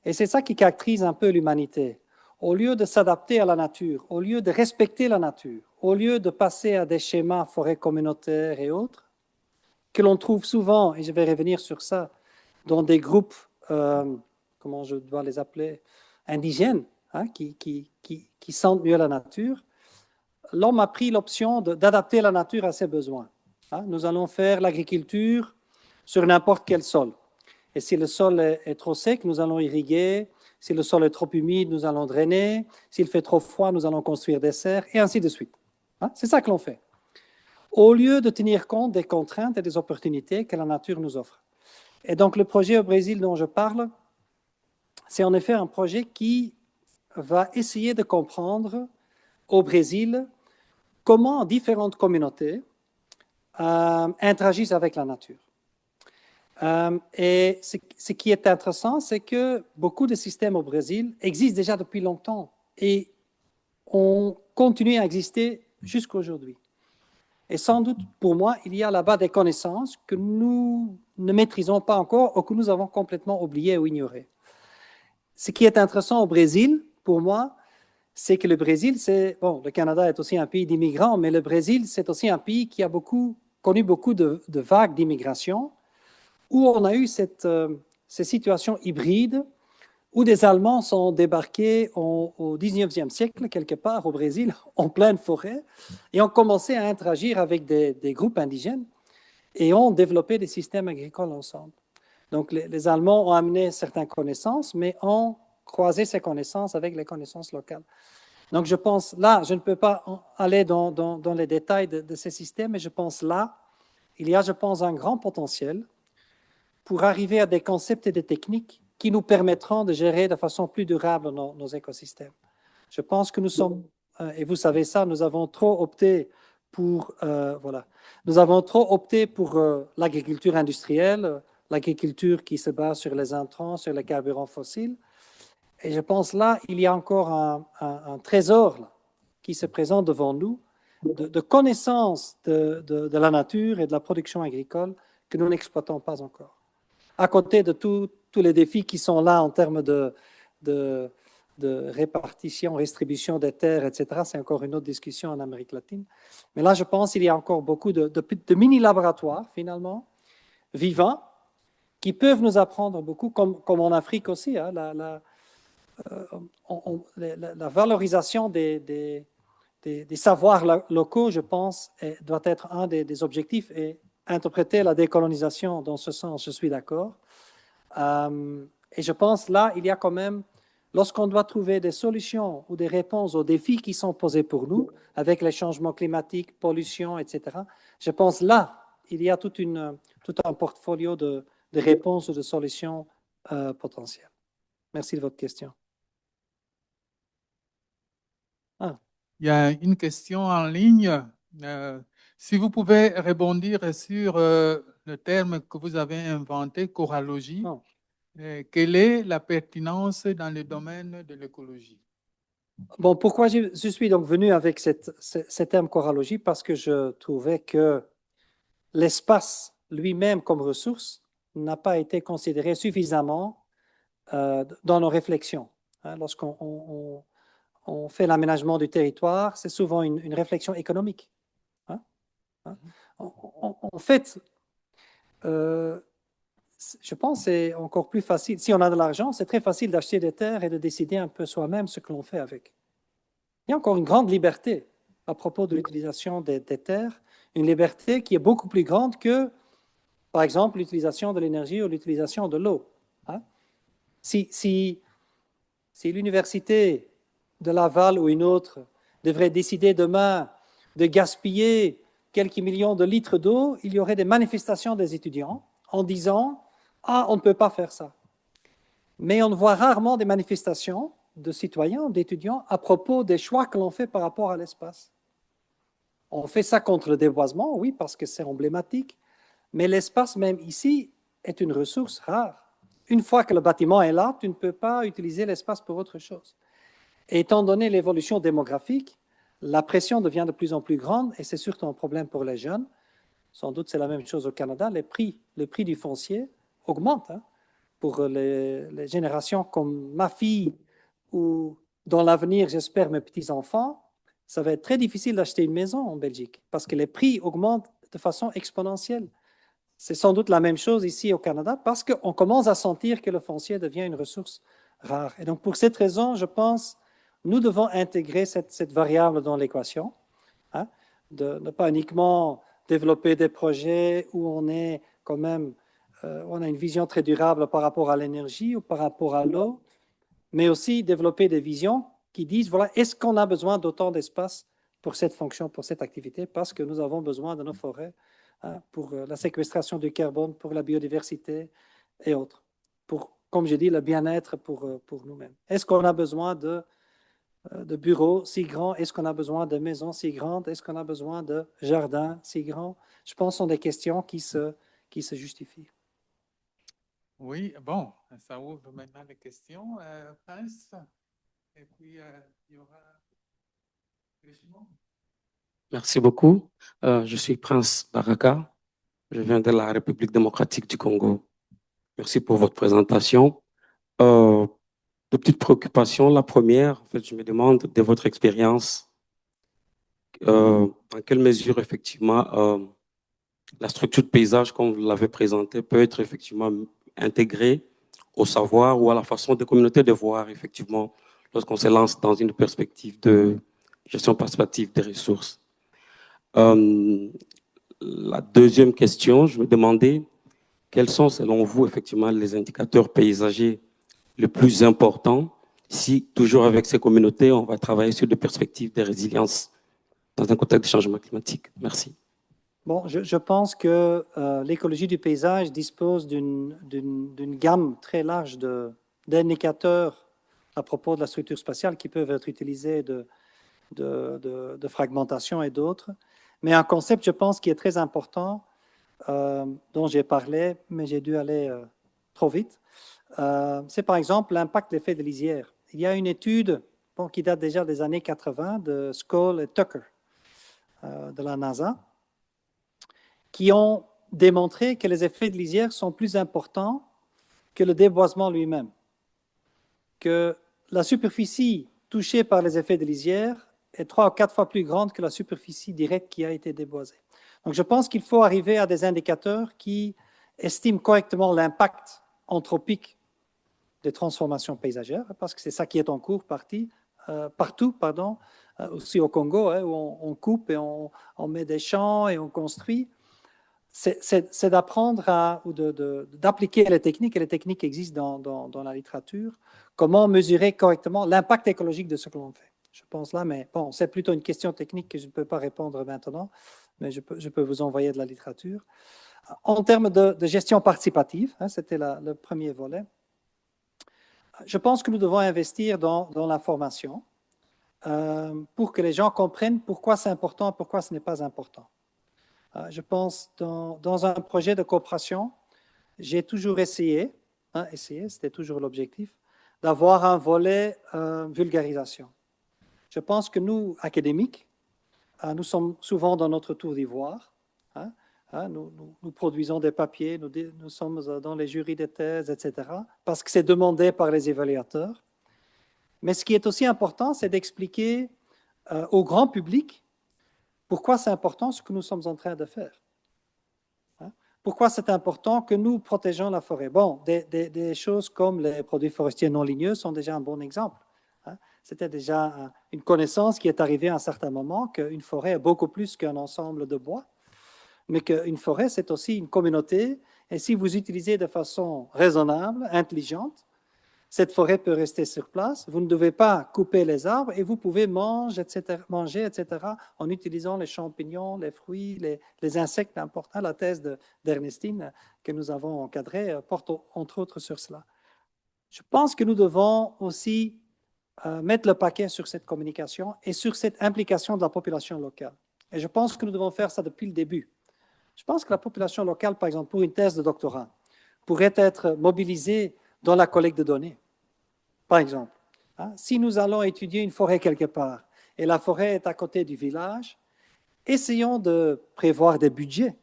Et c'est ça qui caractérise un peu l'humanité. Au lieu de s'adapter à la nature, au lieu de respecter la nature, au lieu de passer à des schémas forêts communautaires et autres, que l'on trouve souvent, et je vais revenir sur ça, dans des groupes, comment je dois les appeler, indigènes, hein, qui sentent mieux la nature, l'homme a pris l'option d'adapter la nature à ses besoins. Hein. Nous allons faire l'agriculture sur n'importe quel sol. Et si le sol est trop sec, nous allons irriguer. Si le sol est trop humide, nous allons drainer. S'il fait trop froid, nous allons construire des serres, et ainsi de suite. Hein. C'est ça que l'on fait. Au lieu de tenir compte des contraintes et des opportunités que la nature nous offre. Et donc, le projet au Brésil dont je parle, c'est en effet un projet qui va essayer de comprendre au Brésil comment différentes communautés interagissent avec la nature. Et ce qui est intéressant, c'est que beaucoup de systèmes au Brésil existent déjà depuis longtemps et ont continué à exister jusqu'à aujourd'hui. Et sans doute, pour moi, il y a là-bas des connaissances que nous ne maîtrisons pas encore ou que nous avons complètement oubliées ou ignorées. Ce qui est intéressant au Brésil, pour moi, c'est que le Brésil, le Canada est aussi un pays d'immigrants, mais le Brésil, c'est aussi un pays qui a connu beaucoup de vagues d'immigration, où on a eu ces situations hybrides, où des Allemands sont débarqués au 19e siècle, quelque part au Brésil, en pleine forêt, et ont commencé à interagir avec des groupes indigènes, et ont développé des systèmes agricoles ensemble. Donc, les Allemands ont amené certaines connaissances, mais ont croisé ces connaissances avec les connaissances locales. Donc, je pense, là, je ne peux pas aller dans les détails de ces systèmes, mais je pense là, il y a, je pense, un grand potentiel pour arriver à des concepts et des techniques qui nous permettront de gérer de façon plus durable nos écosystèmes. Je pense que nous sommes, et vous savez ça, nous avons trop opté pour, l'agriculture industrielle, l'agriculture qui se base sur les intrants, sur les carburants fossiles. Et je pense là, il y a encore un trésor là, qui se présente devant nous de connaissances de la nature et de la production agricole que nous n'exploitons pas encore. À côté de tous les défis qui sont là en termes de répartition, distribution des terres, etc., c'est encore une autre discussion en Amérique latine. Mais là, je pense qu'il y a encore beaucoup de mini-laboratoires, finalement, vivants, qui peuvent nous apprendre beaucoup, comme en Afrique aussi. Hein, la valorisation des savoirs locaux, je pense, doit être un des objectifs, et interpréter la décolonisation dans ce sens, je suis d'accord. Et je pense là, il y a quand même, lorsqu'on doit trouver des solutions ou des réponses aux défis qui sont posés pour nous, avec les changements climatiques, pollution, etc., je pense là, il y a tout un portfolio de réponses ou de solutions potentielles. Merci de votre question. Il y a une question en ligne. Si vous pouvez rebondir sur le terme que vous avez inventé, corallogie, quelle est la pertinence dans le domaine de l'écologie? Bon, pourquoi je suis donc venu avec ce terme corallogie? Parce que je trouvais que l'espace lui-même comme ressource n'a pas été considéré suffisamment dans nos réflexions. Hein, lorsqu'on fait l'aménagement du territoire, c'est souvent une réflexion économique. Hein? En fait, je pense que c'est encore plus facile. Si on a de l'argent, c'est très facile d'acheter des terres et de décider un peu soi-même ce que l'on fait avec. Il y a encore une grande liberté à propos de l'utilisation des terres, une liberté qui est beaucoup plus grande que, par exemple, l'utilisation de l'énergie ou l'utilisation de l'eau. Hein? Si l'université de Laval ou une autre devrait décider demain de gaspiller quelques millions de litres d'eau, il y aurait des manifestations des étudiants en disant « Ah, on ne peut pas faire ça ». Mais on voit rarement des manifestations de citoyens, d'étudiants, à propos des choix que l'on fait par rapport à l'espace. On fait ça contre le déboisement, oui, parce que c'est emblématique, mais l'espace, même ici, est une ressource rare. Une fois que le bâtiment est là, tu ne peux pas utiliser l'espace pour autre chose. Et étant donné l'évolution démographique, la pression devient de plus en plus grande, et c'est surtout un problème pour les jeunes. Sans doute, c'est la même chose au Canada. Le prix du foncier augmente. Hein, pour les générations comme ma fille, ou dans l'avenir, j'espère, mes petits-enfants, ça va être très difficile d'acheter une maison en Belgique parce que les prix augmentent de façon exponentielle. C'est sans doute la même chose ici au Canada parce qu'on commence à sentir que le foncier devient une ressource rare. Et donc, pour cette raison, je pense, nous devons intégrer cette variable dans l'équation, hein, de ne pas uniquement développer des projets où on est quand même, on a une vision très durable par rapport à l'énergie ou par rapport à l'eau, mais aussi développer des visions qui disent, voilà, est-ce qu'on a besoin d'autant d'espace pour cette fonction, pour cette activité, parce que nous avons besoin de nos forêts, hein, pour la séquestration du carbone, pour la biodiversité et autres, pour, comme je dis, le bien-être pour nous-mêmes. Est-ce qu'on a besoin de bureaux si grands? Est-ce qu'on a besoin de maisons si grandes? Est-ce qu'on a besoin de jardins si grands? Je pense que ce sont des questions qui se justifient. Oui, bon, ça ouvre maintenant les questions. Prince, et puis il y aura Richemont. Merci beaucoup. Je suis Prince Baraka. Je viens de la République démocratique du Congo. Merci pour votre présentation. De petites préoccupations. La première, en fait, je me demande de votre expérience, dans quelle mesure, effectivement, la structure de paysage, comme vous l'avez présenté, peut être effectivement intégrée au savoir ou à la façon des communautés de voir, effectivement, lorsqu'on se lance dans une perspective de gestion participative des ressources. La deuxième question, je me demandais quels sont, selon vous, effectivement, les indicateurs paysagers les plus importants si, toujours avec ces communautés, on va travailler sur des perspectives de résilience dans un contexte de changement climatique. Merci. Bon, je pense que l'écologie du paysage dispose d'une gamme très large d'indicateurs à propos de la structure spatiale qui peuvent être utilisés de fragmentation et d'autres. Mais un concept, je pense, qui est très important, dont j'ai parlé, mais j'ai dû aller trop vite, c'est par exemple l'impact de l'effet de lisière. Il y a une étude qui date déjà des années 80 de Skoll et Tucker de la NASA, qui ont démontré que les effets de lisière sont plus importants que le déboisement lui-même, que la superficie touchée par les effets de lisière est 3 ou 4 fois plus grande que la superficie directe qui a été déboisée. Donc je pense qu'il faut arriver à des indicateurs qui estiment correctement l'impact anthropique des transformations paysagères, parce que c'est ça qui est en cours partout, aussi au Congo, hein, où on coupe et on met des champs et on construit. C'est d'apprendre ou d'appliquer les techniques, et les techniques existent dans la littérature, comment mesurer correctement l'impact écologique de ce que l'on fait. Je pense là, mais bon, c'est plutôt une question technique que je ne peux pas répondre maintenant, mais je peux vous envoyer de la littérature. En termes de gestion participative, hein, c'était le premier volet, je pense que nous devons investir dans la formation pour que les gens comprennent pourquoi c'est important et pourquoi ce n'est pas important. Je pense dans un projet de coopération, j'ai toujours essayé, c'était toujours l'objectif, d'avoir un volet vulgarisation. Je pense que nous, académiques, nous sommes souvent dans notre tour d'ivoire. Nous produisons des papiers, nous sommes dans les jurys de thèses, etc., parce que c'est demandé par les évaluateurs. Mais ce qui est aussi important, c'est d'expliquer au grand public pourquoi c'est important ce que nous sommes en train de faire. Pourquoi c'est important que nous protégeons la forêt? Bon, des choses comme les produits forestiers non ligneux sont déjà un bon exemple. C'était déjà une connaissance qui est arrivée à un certain moment qu'une forêt est beaucoup plus qu'un ensemble de bois, mais qu'une forêt, c'est aussi une communauté. Et si vous utilisez de façon raisonnable, intelligente, cette forêt peut rester sur place. Vous ne devez pas couper les arbres et vous pouvez manger, etc., en utilisant les champignons, les fruits, les insectes importants. La thèse d'Ernestine que nous avons encadrée porte entre autres sur cela. Je pense que nous devons aussi mettre le paquet sur cette communication et sur cette implication de la population locale. Et je pense que nous devons faire ça depuis le début. Je pense que la population locale, par exemple, pour une thèse de doctorat, pourrait être mobilisée dans la collecte de données. Par exemple, si nous allons étudier une forêt quelque part et la forêt est à côté du village, essayons de prévoir des budgets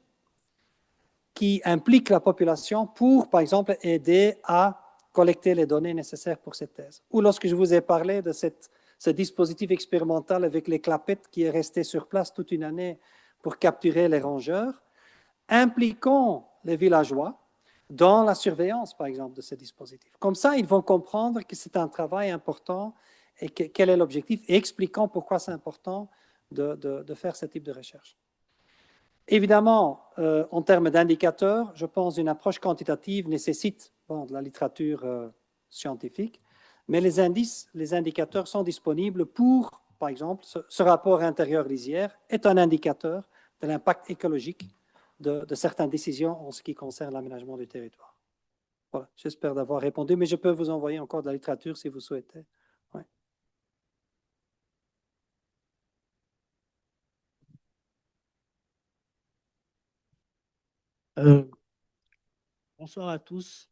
qui impliquent la population pour, par exemple, aider à collecter les données nécessaires pour cette thèse. Ou lorsque je vous ai parlé de ce dispositif expérimental avec les clapettes qui est resté sur place toute une année pour capturer les rongeurs, impliquons les villageois dans la surveillance, par exemple, de ces dispositifs. Comme ça, ils vont comprendre que c'est un travail important et quel est l'objectif, et expliquant pourquoi c'est important de faire ce type de recherche. Évidemment, en termes d'indicateurs, je pense qu'une approche quantitative nécessite de la littérature scientifique, mais les indices, les indicateurs sont disponibles pour, par exemple, ce rapport intérieur-lisière est un indicateur de l'impact écologique de certaines décisions en ce qui concerne l'aménagement du territoire. Voilà, j'espère d'avoir répondu, mais je peux vous envoyer encore de la littérature si vous souhaitez. Ouais. Bonsoir à tous.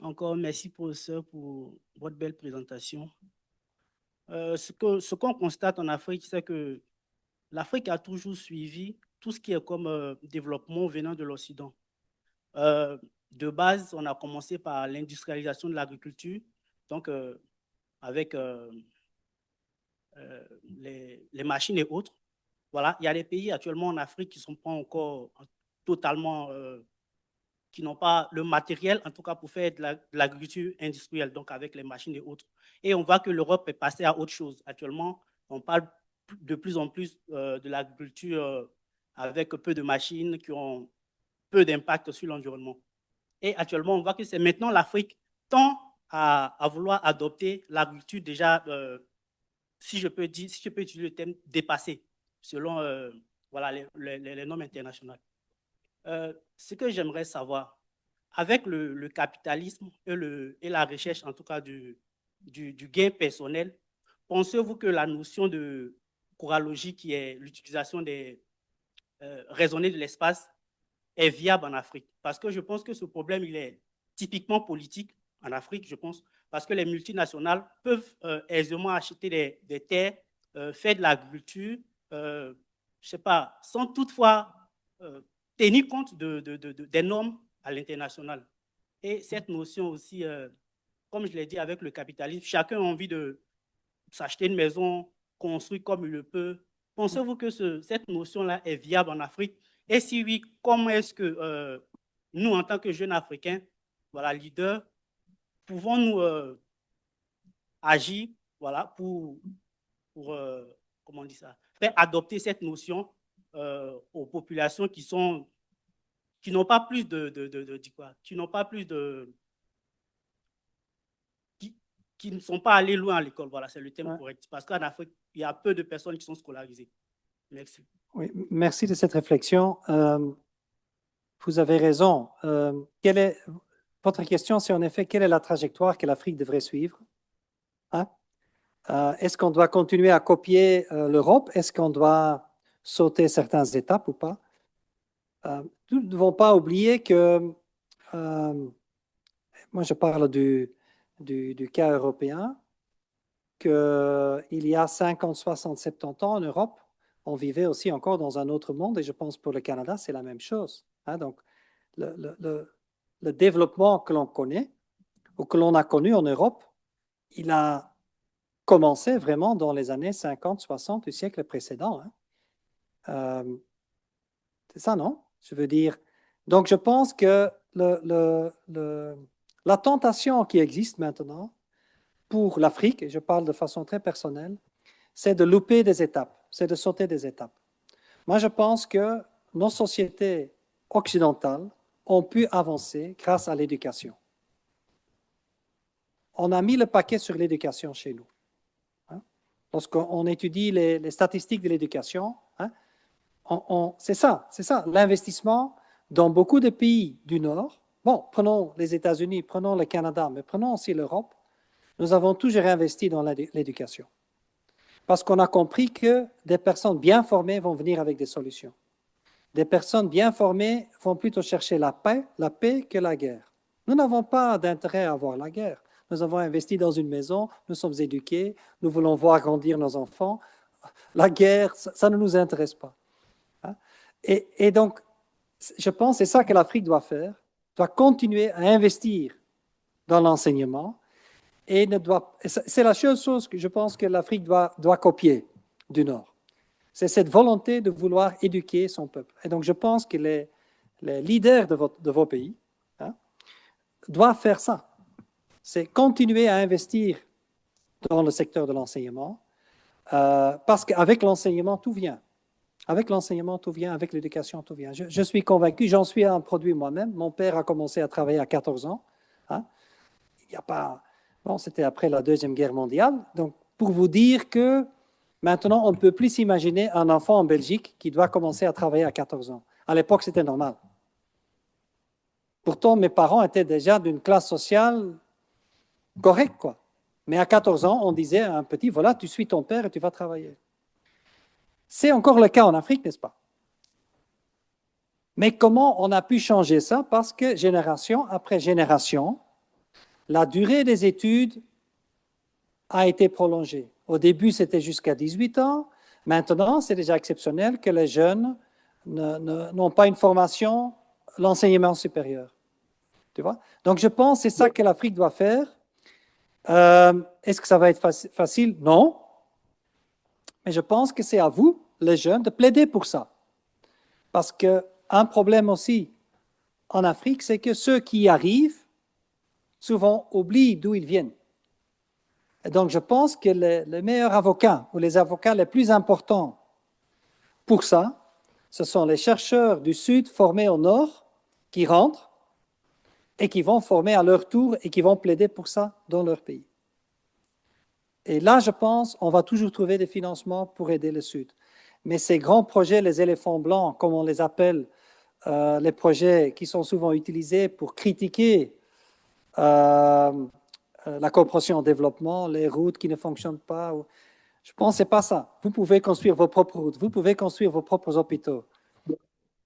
Encore merci, professeur, pour votre belle présentation. Ce qu'on constate en Afrique, c'est que l'Afrique a toujours suivi tout ce qui est comme développement venant de l'Occident. De base, on a commencé par l'industrialisation de l'agriculture, donc avec les machines et autres. Voilà, il y a des pays actuellement en Afrique qui ne sont pas encore totalement, qui n'ont pas le matériel, en tout cas pour faire de l'agriculture industrielle, donc avec les machines et autres. Et on voit que l'Europe est passée à autre chose. Actuellement, on parle de plus en plus de l'agriculture avec peu de machines qui ont peu d'impact sur l'environnement. Et actuellement, on voit que c'est maintenant l'Afrique tend à vouloir adopter l'agriculture déjà, si je peux utiliser le terme dépassé, selon voilà, les normes internationales. Ce que j'aimerais savoir, avec le capitalisme et la recherche, en tout cas, du gain personnel, pensez-vous que la notion de choralogie, qui est l'utilisation des raisonnées de l'espace, est viable en Afrique? Parce que je pense que ce problème, il est typiquement politique en Afrique, je pense, parce que les multinationales peuvent aisément acheter des terres, faire de l'agriculture, je ne sais pas, sans toutefois tenir compte des normes à l'international. Et cette notion aussi, comme je l'ai dit, avec le capitalisme, chacun a envie de s'acheter une maison, construire comme il le peut. Pensez-vous que cette notion-là est viable en Afrique? Et si oui, comment est-ce que nous, en tant que jeunes Africains, voilà, leaders, pouvons-nous agir, voilà, pour comment on dit ça, faire adopter cette notion aux populations qui n'ont pas plus qui n'ont pas plus qui ne sont pas allés loin à l'école, voilà, c'est le terme correct. Parce qu'en Afrique, il y a peu de personnes qui sont scolarisées. Merci. Oui, merci de cette réflexion. Vous avez raison. Votre question, c'est en effet, quelle est la trajectoire que l'Afrique devrait suivre? Hein? Est-ce qu'on doit continuer à copier l'Europe? Est-ce qu'on doit sauter certaines étapes ou pas? Nous ne devons pas oublier que, moi je parle du cas européen, qu'il y a 50, 60, 70 ans en Europe, on vivait aussi encore dans un autre monde, et je pense pour le Canada, c'est la même chose. Hein? Donc, le développement que l'on connaît, ou que l'on a connu en Europe, il a commencé vraiment dans les années 50, 60 du siècle précédent. Hein? C'est ça, non? Je veux dire, donc je pense que la tentation qui existe maintenant pour l'Afrique, et je parle de façon très personnelle, c'est de louper des étapes, c'est de sauter des étapes. Moi, je pense que nos sociétés occidentales ont pu avancer grâce à l'éducation. On a mis le paquet sur l'éducation chez nous. Hein? Lorsqu'on étudie les statistiques de l'éducation, hein, c'est ça, l'investissement dans beaucoup de pays du Nord. Bon, prenons les États-Unis, prenons le Canada, mais prenons aussi l'Europe. Nous avons toujours investi dans l'éducation. Parce qu'on a compris que des personnes bien formées vont venir avec des solutions. Des personnes bien formées vont plutôt chercher la paix que la guerre. Nous n'avons pas d'intérêt à avoir la guerre. Nous avons investi dans une maison, nous sommes éduqués, nous voulons voir grandir nos enfants. La guerre, ça ne nous intéresse pas. Et donc, je pense que c'est ça que l'Afrique doit faire, doit continuer à investir dans l'enseignement, et c'est la seule chose que je pense que l'Afrique doit copier du Nord. C'est cette volonté de vouloir éduquer son peuple. Et donc, je pense que les leaders de vos pays, hein, doivent faire ça. C'est continuer à investir dans le secteur de l'enseignement, parce qu'avec l'enseignement, tout vient. Avec l'enseignement, tout vient. Avec l'éducation, tout vient. Je suis convaincu, j'en suis un produit moi-même. Mon père a commencé à travailler à 14 ans. Hein. Il y a pas... Bon, c'était après la Deuxième Guerre mondiale. Donc, pour vous dire que maintenant, on ne peut plus s'imaginer un enfant en Belgique qui doit commencer à travailler à 14 ans. À l'époque, c'était normal. Pourtant, mes parents étaient déjà d'une classe sociale correcte, quoi. Mais à 14 ans, on disait à un petit, voilà, tu suis ton père et tu vas travailler. C'est encore le cas en Afrique, n'est-ce pas? Mais comment on a pu changer ça? Parce que génération après génération, la durée des études a été prolongée. Au début, c'était jusqu'à 18 ans. Maintenant, c'est déjà exceptionnel que les jeunes n'ont pas une formation, l'enseignement supérieur. Tu vois? Donc, je pense que c'est ça que l'Afrique doit faire. Est-ce que ça va être facile? Non. Mais je pense que c'est à vous, les jeunes, de plaider pour ça. Parce qu'un problème aussi en Afrique, c'est que ceux qui y arrivent, souvent oublient d'où ils viennent. Et donc, je pense que les meilleurs avocats ou les avocats les plus importants pour ça, ce sont les chercheurs du Sud formés au Nord qui rentrent et qui vont former à leur tour et qui vont plaider pour ça dans leur pays. Et là, je pense, on va toujours trouver des financements pour aider le Sud. Mais ces grands projets, les éléphants blancs, comme on les appelle, les projets qui sont souvent utilisés pour critiquer la coopération au développement, les routes qui ne fonctionnent pas. Je pense que ce n'est pas ça. Vous pouvez construire vos propres routes, vous pouvez construire vos propres hôpitaux.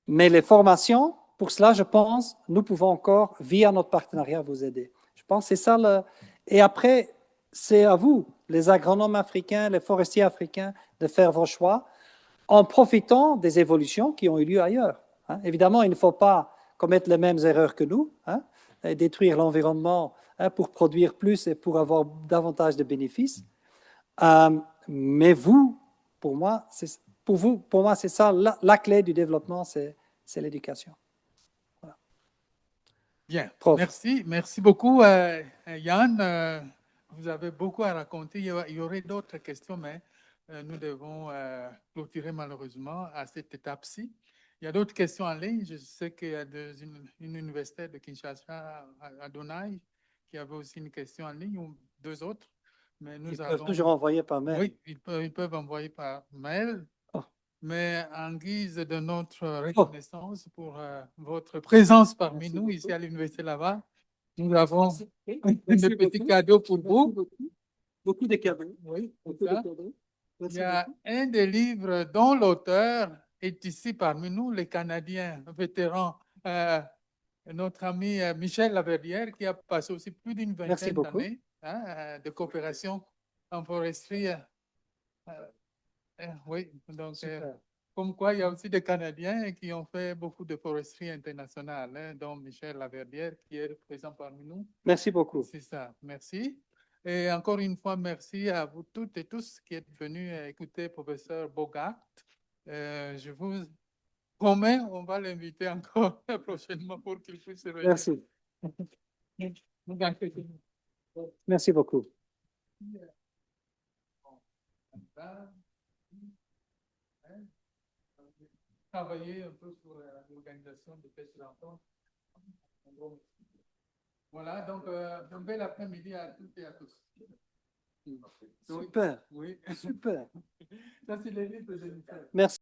Mais les formations, pour cela, je pense, nous pouvons encore, via notre partenariat, vous aider. Je pense que c'est ça. Et après, c'est à vous, les agronomes africains, les forestiers africains, de faire vos choix en profitant des évolutions qui ont eu lieu ailleurs. Hein. Évidemment, il ne faut pas commettre les mêmes erreurs que nous, hein, et détruire l'environnement pour produire plus et pour avoir davantage de bénéfices. Mais vous, pour moi, c'est ça, la clé du développement, c'est l'éducation. Voilà. Bien, Prof. merci beaucoup Yann. Vous avez beaucoup à raconter. Il y aurait d'autres questions, mais nous devons clôturer malheureusement à cette étape-ci. Il y a d'autres questions en ligne. Je sais qu'il y a une université de Kinshasa à Donai qui avait aussi une question en ligne, ou deux autres. Mais nous Ils peuvent toujours envoyer par mail. Oui, ils peuvent envoyer par mail. Oh. Mais en guise de notre reconnaissance pour votre présence parmi nous ici à l'Université Laval, nous avons de petits cadeaux pour vous. Beaucoup de cadeaux. Oui, il y a un des livres dont l'auteur est ici parmi nous, les Canadiens vétérans, notre ami Michel Laverdière, qui a passé aussi plus d'une vingtaine d'années de coopération en foresterie. Oui, donc comme quoi il y a aussi des Canadiens qui ont fait beaucoup de foresterie internationale, hein, dont Michel Laverdière qui est présent parmi nous. Merci beaucoup. C'est ça, merci. Et encore une fois, merci à vous toutes et tous qui êtes venus écouter professeur Bogart. Je vous promets, on va l'inviter encore prochainement pour qu'il puisse revenir. Merci. Merci beaucoup. Travailler un peu sur l'organisation de cette rencontre. Voilà, donc un bel après-midi à toutes et à tous. Super. Oui. Super. Ça, c'est les livres de Michel. Merci.